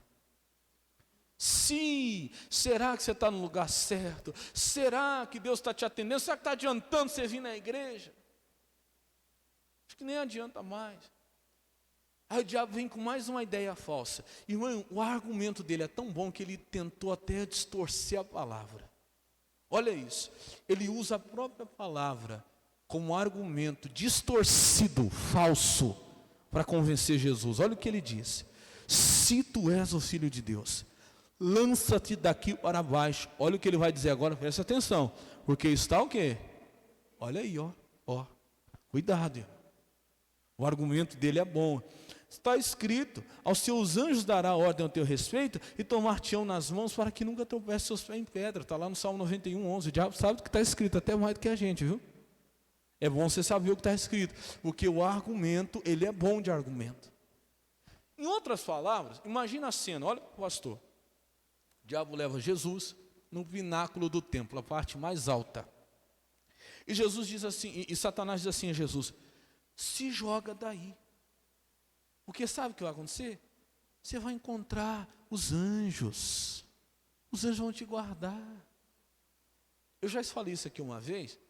Será que você está no lugar certo? Será que Deus está te atendendo? Será que está adiantando você vir na igreja? Acho que nem adianta mais. Aí o diabo vem com mais uma ideia falsa. Irmão, o argumento dele é tão bom que ele tentou até distorcer a palavra. Olha isso. Ele usa a própria palavra como argumento distorcido, falso, para convencer Jesus. Olha o que ele diz. Se tu és o Filho de Deus, lança-te daqui para baixo. Olha o que ele vai dizer agora, presta atenção. Porque está o quê? Olha aí, ó. Cuidado, irmão. O argumento dele é bom. Está escrito, aos seus anjos dará ordem ao teu respeito e tomar-te-ão nas mãos para que nunca tropece seus pés em pedra. Está lá no Salmo 91, 11. O diabo sabe o que está escrito, até mais do que a gente, viu? É bom você saber o que está escrito, porque o argumento, ele é bom de argumento. Em outras palavras, imagina a cena, olha o pastor. O diabo leva Jesus no pináculo do templo, a parte mais alta. E Jesus diz assim, e Satanás diz assim a Jesus, se joga daí. Porque sabe o que vai acontecer? Você vai encontrar os anjos. Os anjos vão te guardar. Eu já falei isso aqui uma vez.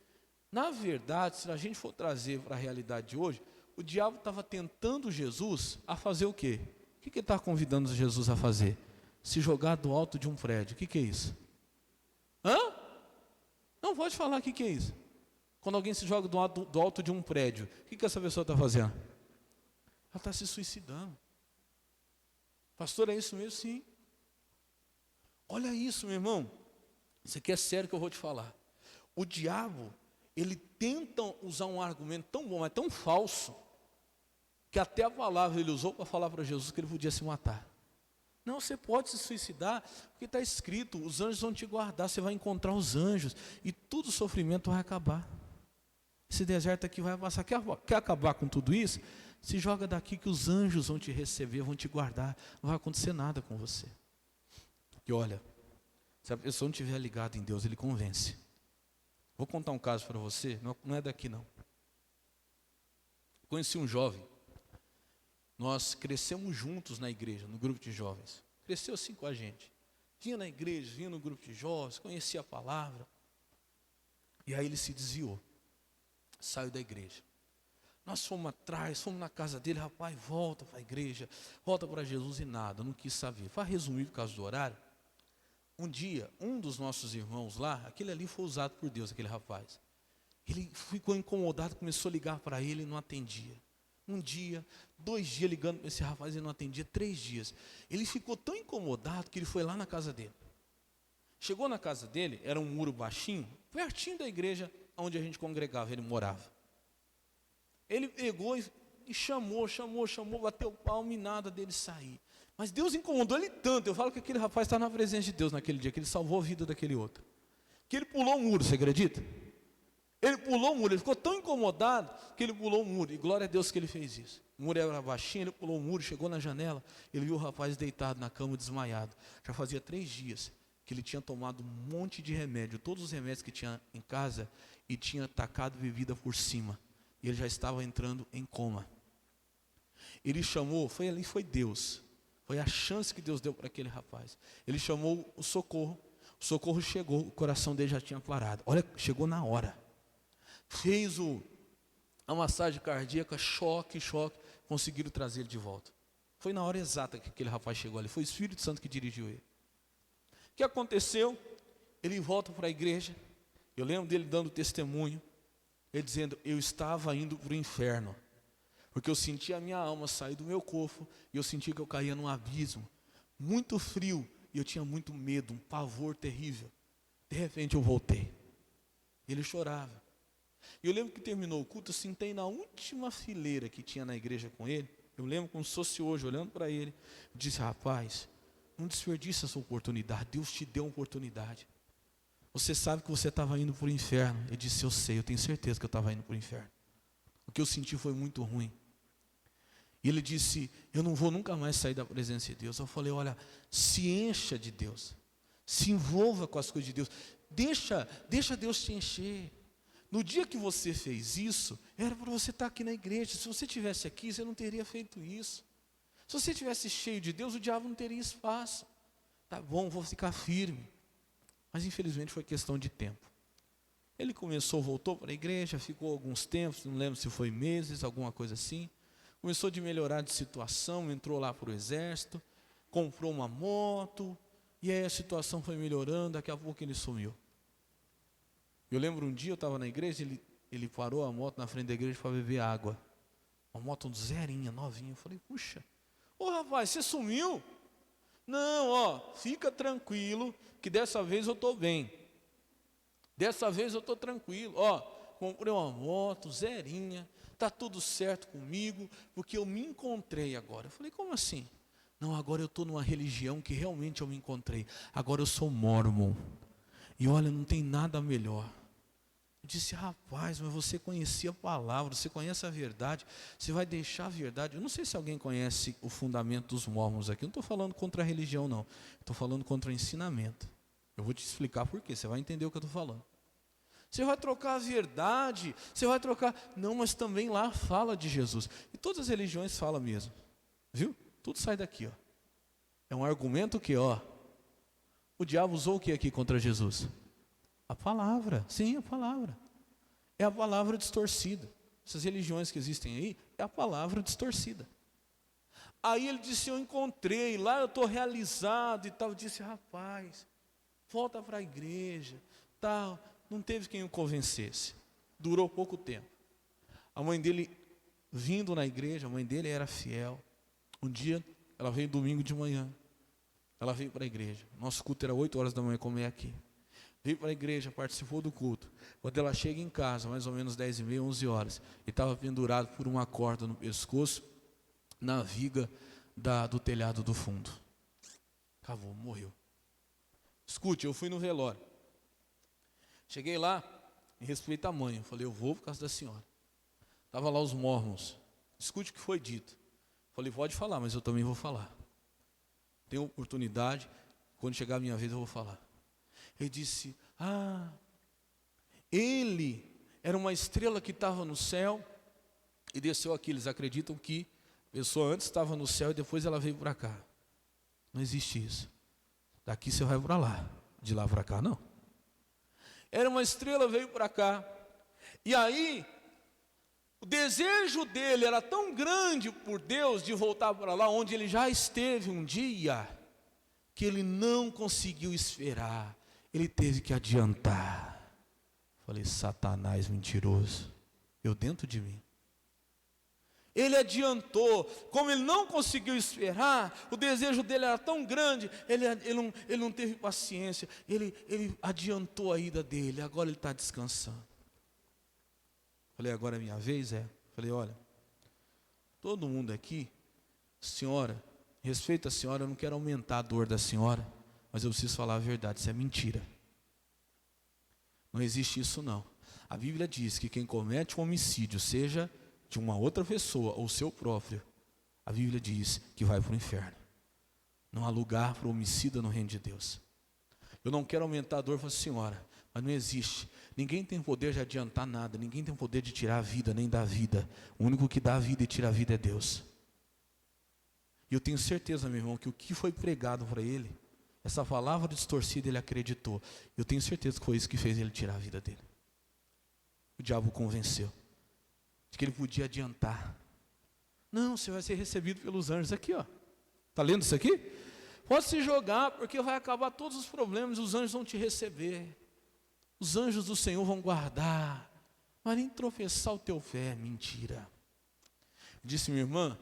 Na verdade, se a gente for trazer para a realidade de hoje, o diabo estava tentando Jesus a fazer o quê? O que ele está convidando Jesus a fazer? Se jogar do alto de um prédio. O que é isso? Não pode falar o que é isso. Quando alguém se joga do alto de um prédio, o que essa pessoa está fazendo? Ela está se suicidando. Pastor, é isso mesmo? Sim. Olha isso, meu irmão. Isso aqui é sério que eu vou te falar. O diabo, ele tenta usar um argumento tão bom, mas tão falso, que até a palavra ele usou para falar para Jesus que ele podia se matar. Não, você pode se suicidar, porque está escrito, os anjos vão te guardar, você vai encontrar os anjos, e todo o sofrimento vai acabar. Esse deserto aqui vai passar. Quer acabar com tudo isso? Se joga daqui que os anjos vão te receber, vão te guardar, não vai acontecer nada com você. E olha, se a pessoa não estiver ligada em Deus, ele convence. Vou contar um caso para você, não é daqui não. Conheci um jovem, nós crescemos juntos na igreja, no grupo de jovens. Cresceu assim com a gente. Vinha na igreja, vinha no grupo de jovens, conhecia a palavra. E aí ele se desviou, saiu da igreja. Nós fomos atrás, fomos na casa dele, rapaz, volta para a igreja, volta para Jesus e nada, não quis saber. Para resumir por causa do horário, um dia, um dos nossos irmãos lá, aquele ali foi usado por Deus, aquele rapaz. Ele ficou incomodado, começou a ligar para ele e não atendia. Um dia, 2 dias ligando para esse rapaz e não atendia, 3 dias. Ele ficou tão incomodado que ele foi lá na casa dele. Chegou na casa dele, era um muro baixinho, pertinho da igreja onde a gente congregava, ele morava. Ele pegou e chamou, bateu palma e nada dele sair. Mas Deus incomodou ele tanto, eu falo que aquele rapaz está na presença de Deus naquele dia, que ele salvou a vida daquele outro. Que ele pulou o muro, você acredita? Ele pulou o muro, ele ficou tão incomodado que ele pulou o muro. E glória a Deus que ele fez isso. O muro era baixinho, ele pulou o muro, chegou na janela, ele viu o rapaz deitado na cama, desmaiado. Já fazia 3 dias que ele tinha tomado um monte de remédio, todos os remédios que tinha em casa, e tinha tacado bebida por cima. E ele já estava entrando em coma. Ele chamou, foi Deus. Foi a chance que Deus deu para aquele rapaz. Ele chamou o socorro chegou, o coração dele já tinha parado. Olha, chegou na hora. Fez a massagem cardíaca, choque, conseguiram trazer ele de volta. Foi na hora exata que aquele rapaz chegou ali, foi o Espírito Santo que dirigiu ele. O que aconteceu? Ele volta para a igreja, eu lembro dele dando testemunho, ele dizendo, eu estava indo para o inferno, porque eu sentia a minha alma sair do meu corpo, e eu sentia que eu caía num abismo, muito frio, e eu tinha muito medo, um pavor terrível. De repente eu voltei, ele chorava. E eu lembro que terminou o culto, eu sentei na última fileira que tinha na igreja com ele. Eu lembro como se fosse hoje, olhando para ele, disse, rapaz, não desperdiça essa oportunidade, Deus te deu uma oportunidade. Você sabe que você estava indo para o inferno. Ele disse, eu sei, eu tenho certeza que eu estava indo para o inferno. O que eu senti foi muito ruim. E ele disse, eu não vou nunca mais sair da presença de Deus. Eu falei, olha, se encha de Deus, se envolva com as coisas de Deus, deixa Deus te encher. No dia que você fez isso, era para você estar aqui na igreja. Se você estivesse aqui, você não teria feito isso. Se você estivesse cheio de Deus, o diabo não teria espaço. Tá bom, vou ficar firme. Mas infelizmente foi questão de tempo. Ele voltou para a igreja, ficou alguns tempos, não lembro se foi meses, alguma coisa assim. Começou de melhorar de situação, entrou lá para o exército, comprou uma moto, e aí a situação foi melhorando, daqui a pouco ele sumiu. Eu lembro um dia, eu estava na igreja, ele parou a moto na frente da igreja para beber água. Uma moto zerinha, novinha. Eu falei, puxa, ô rapaz, você sumiu? Não, fica tranquilo, que dessa vez eu estou bem. Dessa vez eu estou tranquilo. Comprei uma moto zerinha, está tudo certo comigo, porque eu me encontrei agora. Eu falei, como assim? Não, agora eu estou numa religião que realmente eu me encontrei. Agora eu sou mórmon. E olha, não tem nada melhor. Eu disse, rapaz, mas você conhecia a palavra, você conhece a verdade, você vai deixar a verdade. Eu não sei se alguém conhece o fundamento dos mormons aqui, eu não estou falando contra a religião não, estou falando contra o ensinamento. Eu vou te explicar por quê, você vai entender o que eu estou falando. Você vai trocar a verdade, você vai trocar... Não, mas também lá fala de Jesus. E todas as religiões falam mesmo, viu? Tudo sai daqui, ó. É um argumento que, o diabo usou o que aqui contra Jesus? A palavra, sim, a palavra. É a palavra distorcida. Essas religiões que existem aí, é a palavra distorcida. Aí ele disse, eu encontrei, lá eu estou realizado e tal. Eu disse, rapaz, volta para a igreja, tal. Não teve quem o convencesse. Durou pouco tempo. A mãe dele, vindo na igreja, a mãe dele era fiel. Um dia, ela veio domingo de manhã. Ela veio para a igreja. Nosso culto era 8 horas da manhã, como é aqui. veio para a igreja, participou do culto. Quando ela chega em casa, mais ou menos 10h30, 11 horas, e estava pendurado por uma corda no pescoço, na viga do telhado do fundo. Acabou, morreu. Escute, eu fui no velório. Cheguei lá, em respeito à mãe, eu falei, eu vou por causa da senhora. Estava lá os mormons. Escute o que foi dito. Falei, pode falar, mas eu também vou falar. Tenho oportunidade, quando chegar a minha vez eu vou falar. Ele disse, ele era uma estrela que estava no céu e desceu aqui. Eles acreditam que a pessoa antes estava no céu e depois ela veio para cá. Não existe isso. Daqui você vai para lá, de lá para cá não. Era uma estrela, veio para cá. E aí, o desejo dele era tão grande por Deus de voltar para lá, onde ele já esteve um dia, que ele não conseguiu esperar. Ele teve que adiantar. Falei, Satanás mentiroso. Eu dentro de mim. Ele adiantou, como ele não conseguiu esperar, o desejo dele era tão grande, ele não teve paciência, ele adiantou a ida dele, agora ele está descansando. Falei, agora é minha vez? Falei, olha, todo mundo aqui, senhora, respeito a senhora, eu não quero aumentar a dor da senhora, mas eu preciso falar a verdade, isso é mentira. Não existe isso não. A Bíblia diz que quem comete um homicídio, seja de uma outra pessoa ou seu próprio, a Bíblia diz que vai para o inferno. Não há lugar para o homicida no reino de Deus. Eu não quero aumentar a dor para a senhora, mas não existe. Ninguém tem poder de adiantar nada, ninguém tem poder de tirar a vida, nem dar a vida. O único que dá a vida e tira a vida é Deus. E eu tenho certeza, meu irmão, que o que foi pregado para ele, essa palavra distorcida, ele acreditou. Eu tenho certeza que foi isso que fez ele tirar a vida dele. O diabo o convenceu de que ele podia adiantar. Não, você vai ser recebido pelos anjos. Aqui, ó. Está lendo isso aqui? Pode se jogar, porque vai acabar todos os problemas, os anjos vão te receber. Os anjos do Senhor vão guardar. Mas nem tropeçar o teu pé, mentira. Disse minha irmã,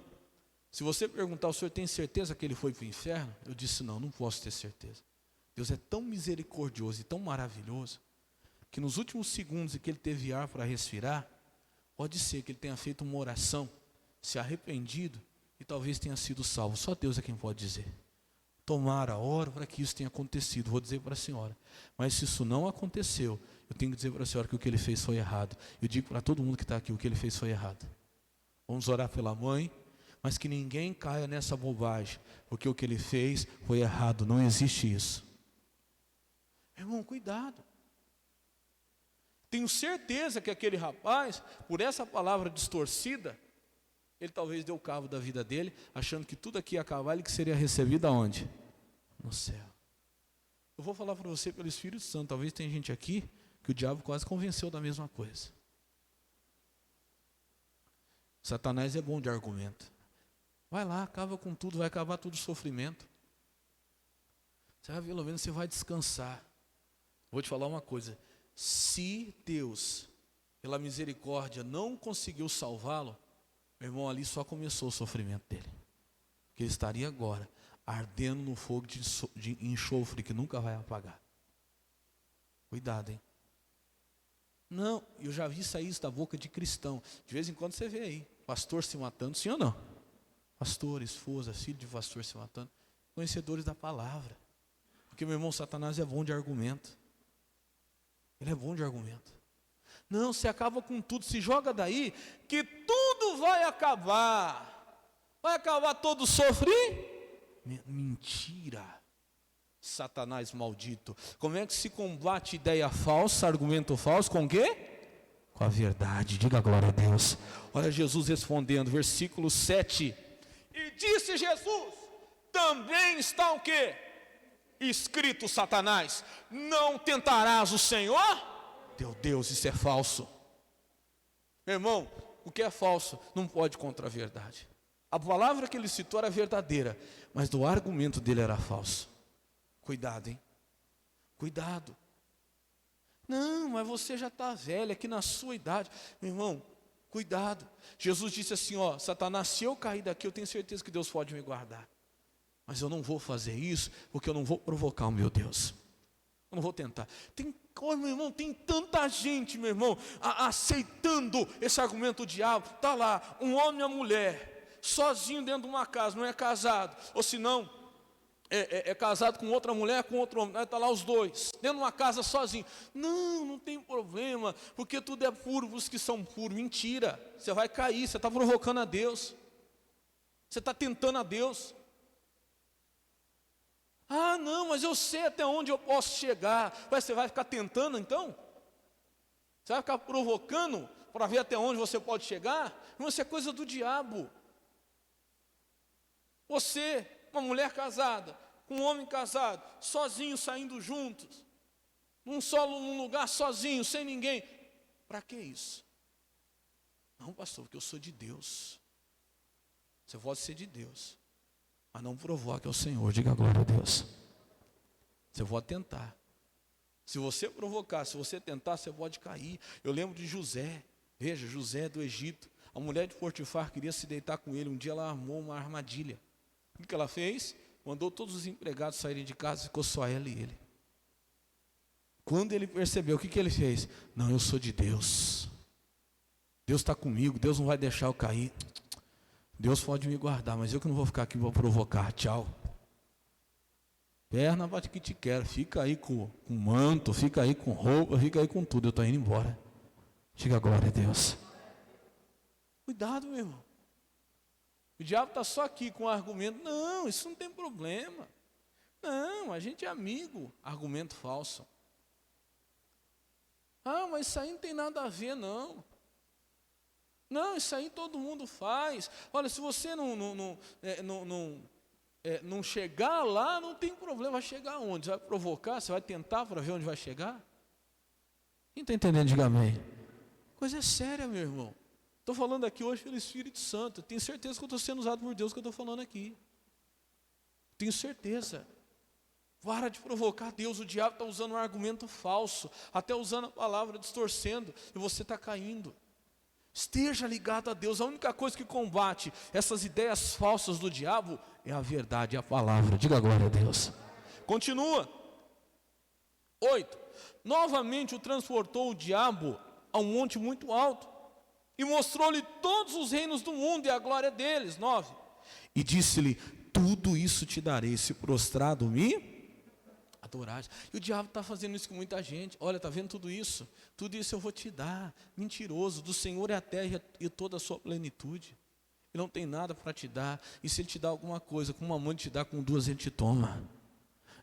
se você perguntar, o senhor tem certeza que ele foi para o inferno? Eu disse, não posso ter certeza. Deus é tão misericordioso e tão maravilhoso, que nos últimos segundos em que ele teve ar para respirar, pode ser que ele tenha feito uma oração, se arrependido e talvez tenha sido salvo. Só Deus é quem pode dizer. Tomara, oro para que isso tenha acontecido. Vou dizer para a senhora. Mas se isso não aconteceu, eu tenho que dizer para a senhora que o que ele fez foi errado. Eu digo para todo mundo que está aqui, o que ele fez foi errado. Vamos orar pela mãe, mas que ninguém caia nessa bobagem, porque o que ele fez foi errado. Não existe isso. Irmão, cuidado. Tenho certeza que aquele rapaz, por essa palavra distorcida, ele talvez deu cabo da vida dele, achando que tudo aqui ia acabar e que seria recebido aonde? No céu. Eu vou falar para você pelo Espírito Santo, talvez tenha gente aqui que o diabo quase convenceu da mesma coisa. Satanás é bom de argumento. Vai lá, acaba com tudo, vai acabar todo o sofrimento. Você vai, pelo menos você vai descansar. Vou te falar uma coisa. Se Deus, pela misericórdia, não conseguiu salvá-lo, meu irmão, ali só começou o sofrimento dele. Porque ele estaria agora ardendo no fogo de enxofre que nunca vai apagar. Cuidado, hein? Não, eu já vi sair isso da boca de cristão. De vez em quando você vê aí, pastor se matando, sim ou não? Pastor, esposa, filho de pastor se matando. Conhecedores da palavra. Porque, meu irmão, Satanás é bom de argumento. Ele é bom de argumento. Não, você acaba com tudo, se joga daí, que tudo vai acabar. Vai acabar todo sofrimento. Mentira. Satanás maldito. Como é que se combate ideia falsa, argumento falso? Com o quê? Com a verdade. Diga glória a Deus. Olha Jesus respondendo, versículo 7. E disse Jesus, também está o quê? Escrito, Satanás, não tentarás o Senhor? Teu Deus, isso é falso. Meu irmão, o que é falso não pode contra a verdade. A palavra que ele citou era verdadeira, mas o argumento dele era falso. Cuidado, hein? Cuidado. Não, mas você já está velho, aqui na sua idade. Meu irmão, cuidado. Jesus disse assim, ó, Satanás, se eu cair daqui, eu tenho certeza que Deus pode me guardar. Mas eu não vou fazer isso, porque eu não vou provocar o meu Deus. Eu não vou tentar. Meu irmão, tem tanta gente, meu irmão, aceitando esse argumento do diabo. Está lá, um homem e uma mulher, sozinho dentro de uma casa, não é casado. Ou se não, é casado com outra mulher, com outro homem. Está lá os dois, dentro de uma casa sozinho. Não tem problema, porque tudo é puro, os que são puros. Mentira, você vai cair, você está provocando a Deus. Você está tentando a Deus. Não, mas eu sei até onde eu posso chegar. Você vai ficar tentando então? Você vai ficar provocando para ver até onde você pode chegar? Isso é coisa do diabo. Você, uma mulher casada, com um homem casado, sozinho, saindo juntos, num lugar sozinho, sem ninguém. Para que isso? Não, pastor, porque eu sou de Deus. Você pode ser de Deus, mas não provoque ao Senhor. Diga glória a Deus. Você pode tentar. Se você provocar, se você tentar, você pode cair. Eu lembro de José. Veja, José do Egito. A mulher de Potifar queria se deitar com ele. Um dia ela armou uma armadilha. O que ela fez? Mandou todos os empregados saírem de casa, ficou só ela e ele. Quando ele percebeu, o que ele fez? Não, eu sou de Deus. Deus está comigo, Deus não vai deixar eu cair. Deus pode me guardar, mas eu que não vou ficar aqui, vou provocar. Tchau. Perna bate que te quero. Fica aí com manto, fica aí com roupa, fica aí com tudo. Eu estou indo embora. Diga glória a Deus. Cuidado, meu irmão. O diabo está só aqui com argumento. Não, isso não tem problema. Não, a gente é amigo. Argumento falso. Mas isso aí não tem nada a ver, não. Não, isso aí todo mundo faz. Olha, se você não chegar lá, não tem problema. Vai chegar aonde? Você vai provocar? Você vai tentar para ver onde vai chegar? Quem está entendendo, diga amém. Coisa séria, meu irmão. Estou falando aqui hoje pelo Espírito Santo. Tenho certeza que eu estou sendo usado por Deus que eu estou falando aqui. Tenho certeza. Para de provocar Deus. O diabo está usando um argumento falso, até usando a palavra, distorcendo, e você está caindo. Esteja ligado a Deus. A única coisa que combate essas ideias falsas do diabo é a verdade, a palavra. Diga glória a Deus. Continua. 8. Novamente o transportou o diabo a um monte muito alto e mostrou-lhe todos os reinos do mundo e a glória deles. 9. E disse-lhe: tudo isso te darei, se prostrado me adorar. E o diabo está fazendo isso com muita gente. Olha, está vendo tudo isso? Tudo isso eu vou te dar. Mentiroso. Do Senhor é a terra e toda a sua plenitude. Ele não tem nada para te dar. E se ele te dá alguma coisa, com uma mão ele te dá, com duas ele te toma.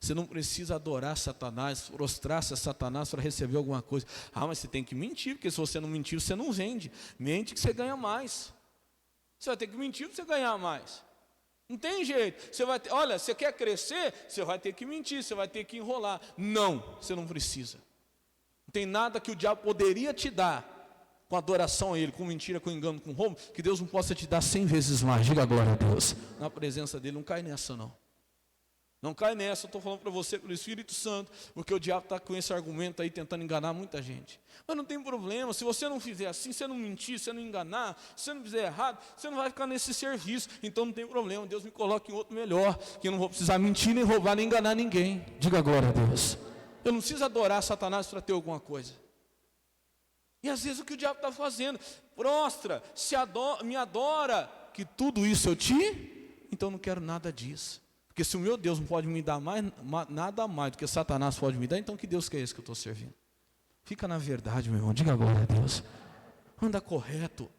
Você não precisa adorar Satanás, prostrar-se a Satanás para receber alguma coisa. Mas você tem que mentir, porque se você não mentir, você não vende. Mente que você ganha mais. Você vai ter que mentir para você ganhar mais. Não tem jeito. Você vai ter, olha, você quer crescer, você vai ter que mentir, você vai ter que enrolar. Não, você não precisa. Não tem nada que o diabo poderia te dar com adoração a ele, com mentira, com engano, com roubo, que Deus não possa te dar 100 vezes mais. Diga glória a Deus. Na presença dele, não cai nessa não. Não cai nessa, eu estou falando para você pelo Espírito Santo, porque o diabo está com esse argumento aí, tentando enganar muita gente. Mas não tem problema, se você não fizer assim, se você não mentir, se você não enganar, se você não fizer errado, você não vai ficar nesse serviço. Então não tem problema, Deus me coloca em outro melhor, que eu não vou precisar mentir, nem roubar, nem enganar ninguém. Diga glória a Deus. Eu não preciso adorar Satanás para ter alguma coisa. E às vezes o que o diabo está fazendo, prostra, me adora, que tudo isso eu te, então não quero nada disso. Porque se o meu Deus não pode me dar nada mais do que Satanás pode me dar, então que Deus que é esse que eu estou servindo? Fica na verdade, meu irmão, diga glória a Deus. Anda correto.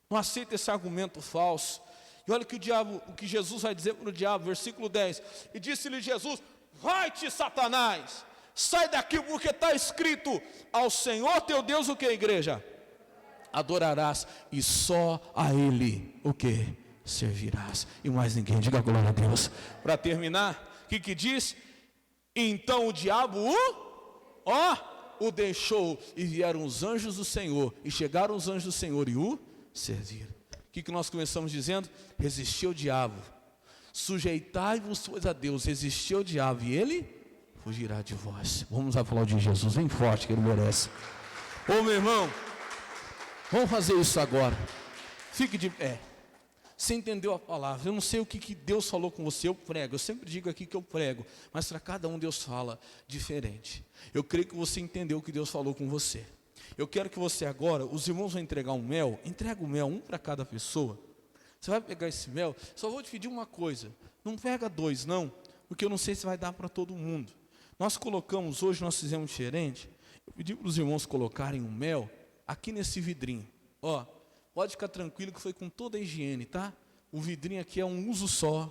Não aceita esse argumento falso. E olha o que Jesus vai dizer para o diabo, versículo 10. E disse-lhe Jesus: vai-te, Satanás, sai daqui, porque está escrito: ao Senhor teu Deus o que, igreja? Adorarás, e só a Ele o que? Servirás, e mais ninguém. Diga glória a Deus. Para terminar, o que diz? Então o diabo o deixou, e vieram os anjos do Senhor, e chegaram os anjos do Senhor e o serviram. O que nós começamos dizendo? Resistiu o diabo, sujeitai-vos pois a Deus, resistiu o diabo e ele fugirá de vós. Vamos aplaudir Jesus bem forte, que ele merece. Ô meu irmão, vamos fazer isso agora. Fique de pé. Você entendeu a palavra? Eu não sei o que Deus falou com você, eu prego. Eu sempre digo aqui que eu prego, mas para cada um Deus fala diferente. Eu creio que você entendeu o que Deus falou com você. Eu quero que você agora, os irmãos vão entregar um mel, entrega o mel, um para cada pessoa. Você vai pegar esse mel, só vou te pedir uma coisa, não pega 2 não, porque eu não sei se vai dar para todo mundo. Nós colocamos, hoje nós fizemos diferente, eu pedi para os irmãos colocarem um mel aqui nesse vidrinho. Ó, pode ficar tranquilo que foi com toda a higiene, tá? O vidrinho aqui é um uso só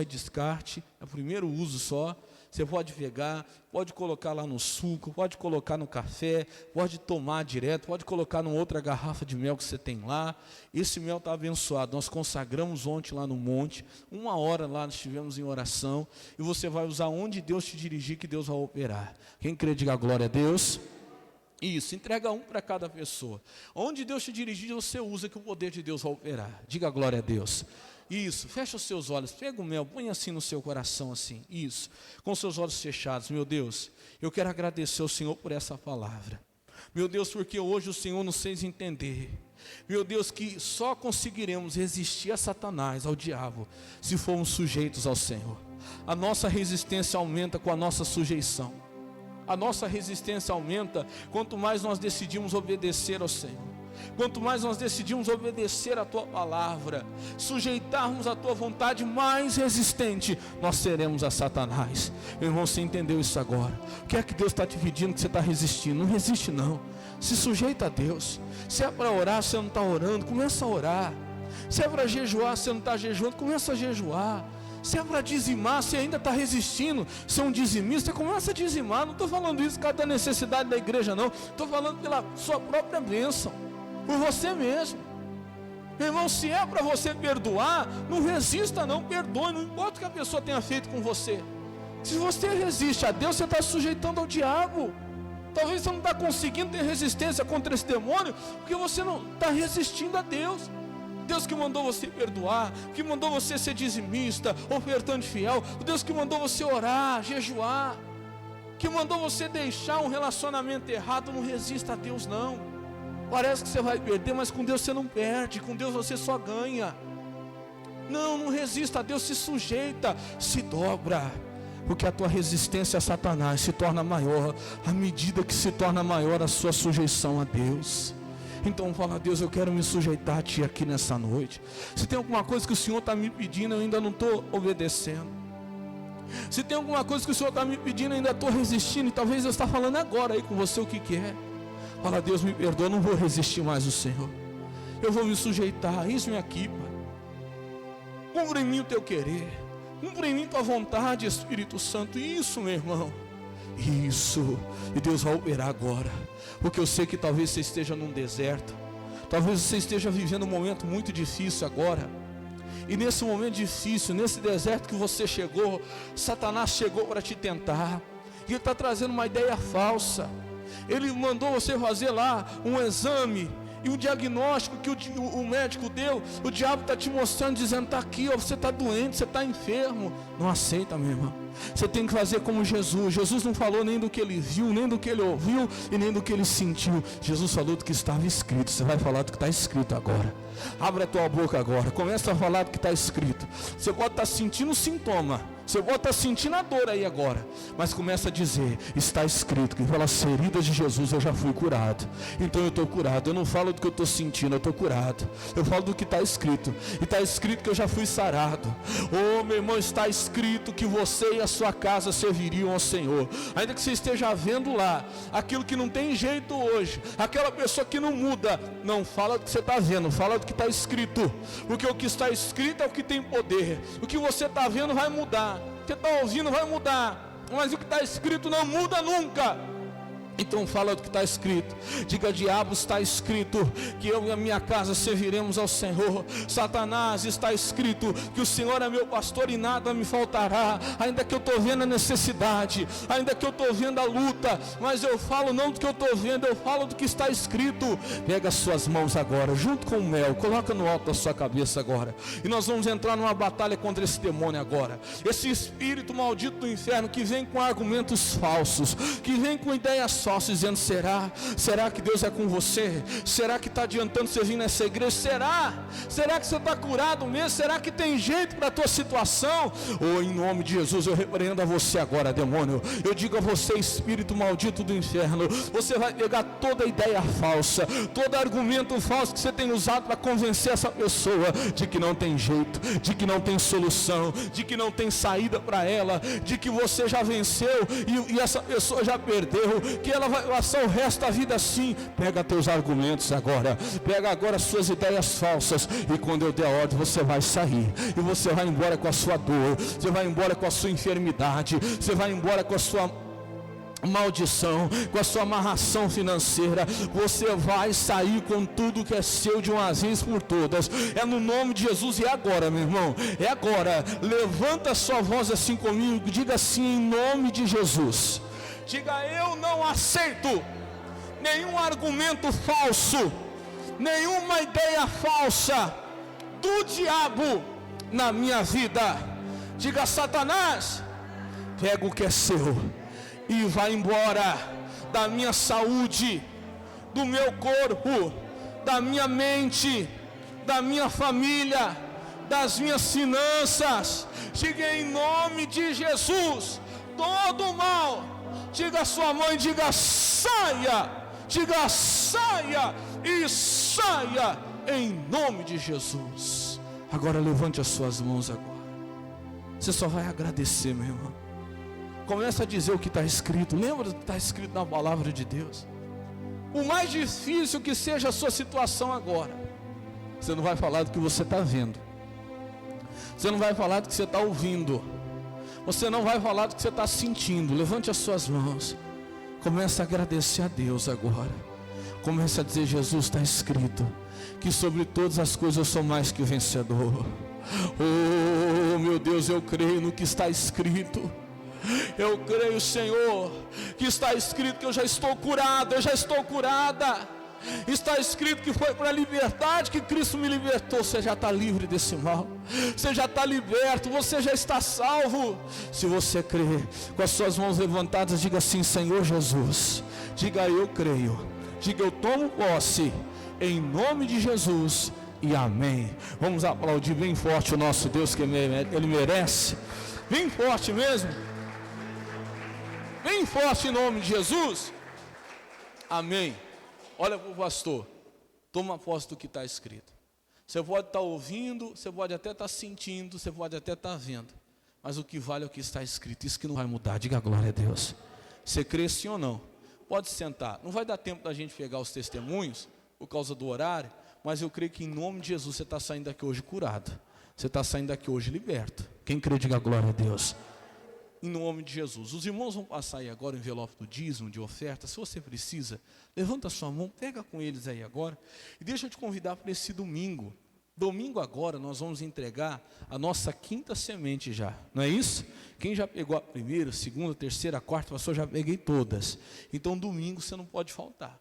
e descarte, é o primeiro uso só. Você pode pegar, pode colocar lá no suco, pode colocar no café, pode tomar direto, pode colocar numa outra garrafa de mel que você tem lá. Esse mel está abençoado. Nós consagramos ontem lá no monte, 1 hora lá nós estivemos em oração, e você vai usar onde Deus te dirigir, que Deus vai operar. Quem crê, diga glória a Deus. Isso, entrega um para cada pessoa. Onde Deus te dirigir, você usa, que o poder de Deus vai operar. Diga glória a Deus. Isso, fecha os seus olhos, pega o mel, põe assim no seu coração, assim, isso, com seus olhos fechados. Meu Deus, eu quero agradecer ao Senhor por essa palavra. Meu Deus, porque hoje o Senhor nos fez entender, meu Deus, que só conseguiremos resistir a Satanás, ao diabo, se formos sujeitos ao Senhor. A nossa resistência aumenta com a nossa sujeição. A nossa resistência aumenta quanto mais nós decidimos obedecer ao Senhor. Quanto mais nós decidimos obedecer a Tua palavra, sujeitarmos a Tua vontade, mais resistente nós seremos a Satanás. Meu irmão, você entendeu isso agora? O que é que Deus está te pedindo que você está resistindo? Não resiste não, se sujeita a Deus. Se é para orar, você não está orando, começa a orar. Se é para jejuar, você não está jejuando, começa a jejuar. Se é para dizimar, você ainda está resistindo, se é um dizimista, começa a dizimar. Não estou falando isso por causa da necessidade da igreja não, estou falando pela sua própria bênção, por você mesmo. Meu irmão, se é para você perdoar, não resista não, perdoe, não importa o que a pessoa tenha feito com você. Se você resiste a Deus, você está se sujeitando ao diabo. Talvez você não está conseguindo ter resistência contra esse demônio, porque você não está resistindo a Deus. Deus que mandou você perdoar, que mandou você ser dizimista, ofertante fiel, o Deus que mandou você orar, jejuar, que mandou você deixar um relacionamento errado, não resista a Deus não. Parece que você vai perder, mas com Deus você não perde, com Deus você só ganha. Não resista a Deus, se sujeita, se dobra, porque a tua resistência a Satanás se torna maior, à medida que se torna maior a sua sujeição a Deus. Então fala: Deus, eu quero me sujeitar a Ti aqui nessa noite. Se tem alguma coisa que o Senhor está me pedindo, eu ainda não estou obedecendo. Se tem alguma coisa que o Senhor está me pedindo, eu ainda estou resistindo. E talvez Deus está falando agora aí com você o que é. Fala: Deus, me perdoa, eu não vou resistir mais ao Senhor. Eu vou me sujeitar, eis-me aqui, Pai. Cumpra em mim o Teu querer, cumpra em mim Tua vontade, Espírito Santo. Isso, meu irmão, isso. E Deus vai operar agora. Porque eu sei que talvez você esteja num deserto, talvez você esteja vivendo um momento muito difícil agora. E nesse momento difícil, nesse deserto que você chegou, Satanás chegou para te tentar. E ele está trazendo uma ideia falsa. Ele mandou você fazer lá um exame, e o diagnóstico que o médico deu, o diabo está te mostrando, dizendo: está aqui, ó, você está doente, você está enfermo. Não aceita, meu irmão. Você tem que fazer como Jesus. Jesus não falou nem do que ele viu, nem do que ele ouviu, e nem do que ele sentiu. Jesus falou do que estava escrito. Você vai falar do que está escrito agora. Abre a tua boca agora, começa a falar do que está escrito. Você pode estar sentindo o sintoma, você pode estar sentindo a dor aí agora, mas começa a dizer: está escrito que pelas feridas de Jesus eu já fui curado. Então eu estou curado. Eu não falo do que eu estou sentindo, eu estou curado. Eu falo do que está escrito. E está escrito que eu já fui sarado. Oh, meu irmão, está escrito que você e a sua casa serviriam ao Senhor. Ainda que você esteja vendo lá aquilo que não tem jeito hoje, aquela pessoa que não muda, não fala do que você está vendo, fala do que está escrito. Porque o que está escrito é o que tem poder. O que você está vendo vai mudar, o que você está ouvindo vai mudar, mas o que está escrito não muda nunca. Então fala do que está escrito. Diga: diabo, está escrito que eu e a minha casa serviremos ao Senhor. Satanás, está escrito que o Senhor é meu pastor e nada me faltará. Ainda que eu estou vendo a necessidade, ainda que eu estou vendo a luta, mas eu falo não do que eu estou vendo, eu falo do que está escrito. Pega as suas mãos agora, junto com o mel, coloca no alto da sua cabeça agora, e nós vamos entrar numa batalha contra esse demônio agora. Esse espírito maldito do inferno que vem com argumentos falsos, que vem com ideias falsas dizendo: será? Será que Deus é com você? Será que está adiantando você vir nessa igreja? Será que você está curado mesmo? Será que tem jeito para a tua situação? Oh, em nome de Jesus, eu repreendo a você agora, demônio. Eu digo a você, espírito maldito do inferno, você vai pegar toda ideia falsa, todo argumento falso que você tem usado para convencer essa pessoa de que não tem jeito, de que não tem solução, de que não tem saída para ela, de que você já venceu e essa pessoa já perdeu, que ela vai passar o resto da vida assim. Pega teus argumentos agora, pega agora as suas ideias falsas, e quando eu der a ordem, você vai sair, e você vai embora com a sua dor, você vai embora com a sua enfermidade, você vai embora com a sua maldição, com a sua amarração financeira. Você vai sair com tudo que é seu de uma vez por todas. É no nome de Jesus. E agora, meu irmão, é agora. Levanta a sua voz assim comigo, diga assim: em nome de Jesus. Diga: eu não aceito nenhum argumento falso, nenhuma ideia falsa do diabo na minha vida. Diga: Satanás, pega o que é seu e vai embora da minha saúde, do meu corpo, da minha mente, da minha família, das minhas finanças. Diga: em nome de Jesus, todo mal. Diga a sua mãe, diga: saia. Diga: saia e saia em nome de Jesus. Agora levante as suas mãos agora. Você só vai agradecer, meu irmão. Começa a dizer o que está escrito. Lembra do que está escrito na palavra de Deus. O mais difícil que seja a sua situação agora, você não vai falar do que você está vendo, você não vai falar do que você está ouvindo, você não vai falar do que você está sentindo. Levante as suas mãos. Começa a agradecer a Deus agora. Começa a dizer: Jesus, está escrito que sobre todas as coisas eu sou mais que vencedor. Oh, meu Deus, eu creio no que está escrito. Eu creio, Senhor, que está escrito que eu já estou curado, eu já estou curada. Está escrito que foi para a liberdade que Cristo me libertou. Você já está livre desse mal, você já está liberto, você já está salvo. Se você crê, com as suas mãos levantadas, diga assim: Senhor Jesus. Diga: eu creio. Diga: eu tomo posse, em nome de Jesus, e amém. Vamos aplaudir bem forte o nosso Deus, que Ele merece. Bem forte mesmo. Bem forte em nome de Jesus. Amém. Olha para o pastor. Toma posse do que está escrito. Você pode estar ouvindo, você pode até estar sentindo, você pode até estar vendo, mas o que vale é o que está escrito. Isso que não vai mudar. Diga glória a Deus. Você crê sim ou não? Pode sentar. Não vai dar tempo da gente pegar os testemunhos por causa do horário, mas eu creio que em nome de Jesus você está saindo daqui hoje curado. Você está saindo daqui hoje liberto. Quem crê, diga glória a Deus. Em nome de Jesus. Os irmãos vão passar aí agora o envelope do dízimo, de oferta. Se você precisa, levanta a sua mão, pega com eles aí agora. E deixa eu te convidar para esse domingo. Domingo agora nós vamos entregar a nossa quinta semente já. Não é isso? Quem já pegou a primeira, segunda, terceira, quarta, pastor, já peguei todas. Então domingo você não pode faltar.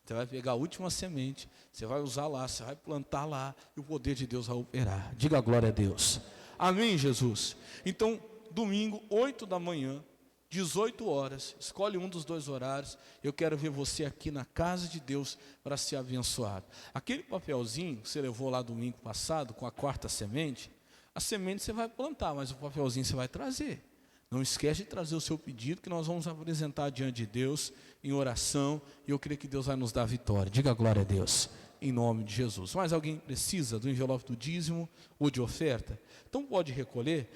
Você vai pegar a última semente, você vai usar lá, você vai plantar lá, e o poder de Deus vai operar. Diga glória a Deus. Amém, Jesus. Então, domingo, 8 da manhã, 18 horas, escolhe um dos dois horários. Eu quero ver você aqui na casa de Deus para ser abençoado. Aquele papelzinho que você levou lá domingo passado, com a quarta semente, a semente você vai plantar, mas o papelzinho você vai trazer. Não esquece de trazer o seu pedido, que nós vamos apresentar diante de Deus em oração, e eu creio que Deus vai nos dar vitória. Diga glória a Deus, em nome de Jesus. Mas alguém precisa do envelope do dízimo ou de oferta? Então pode recolher.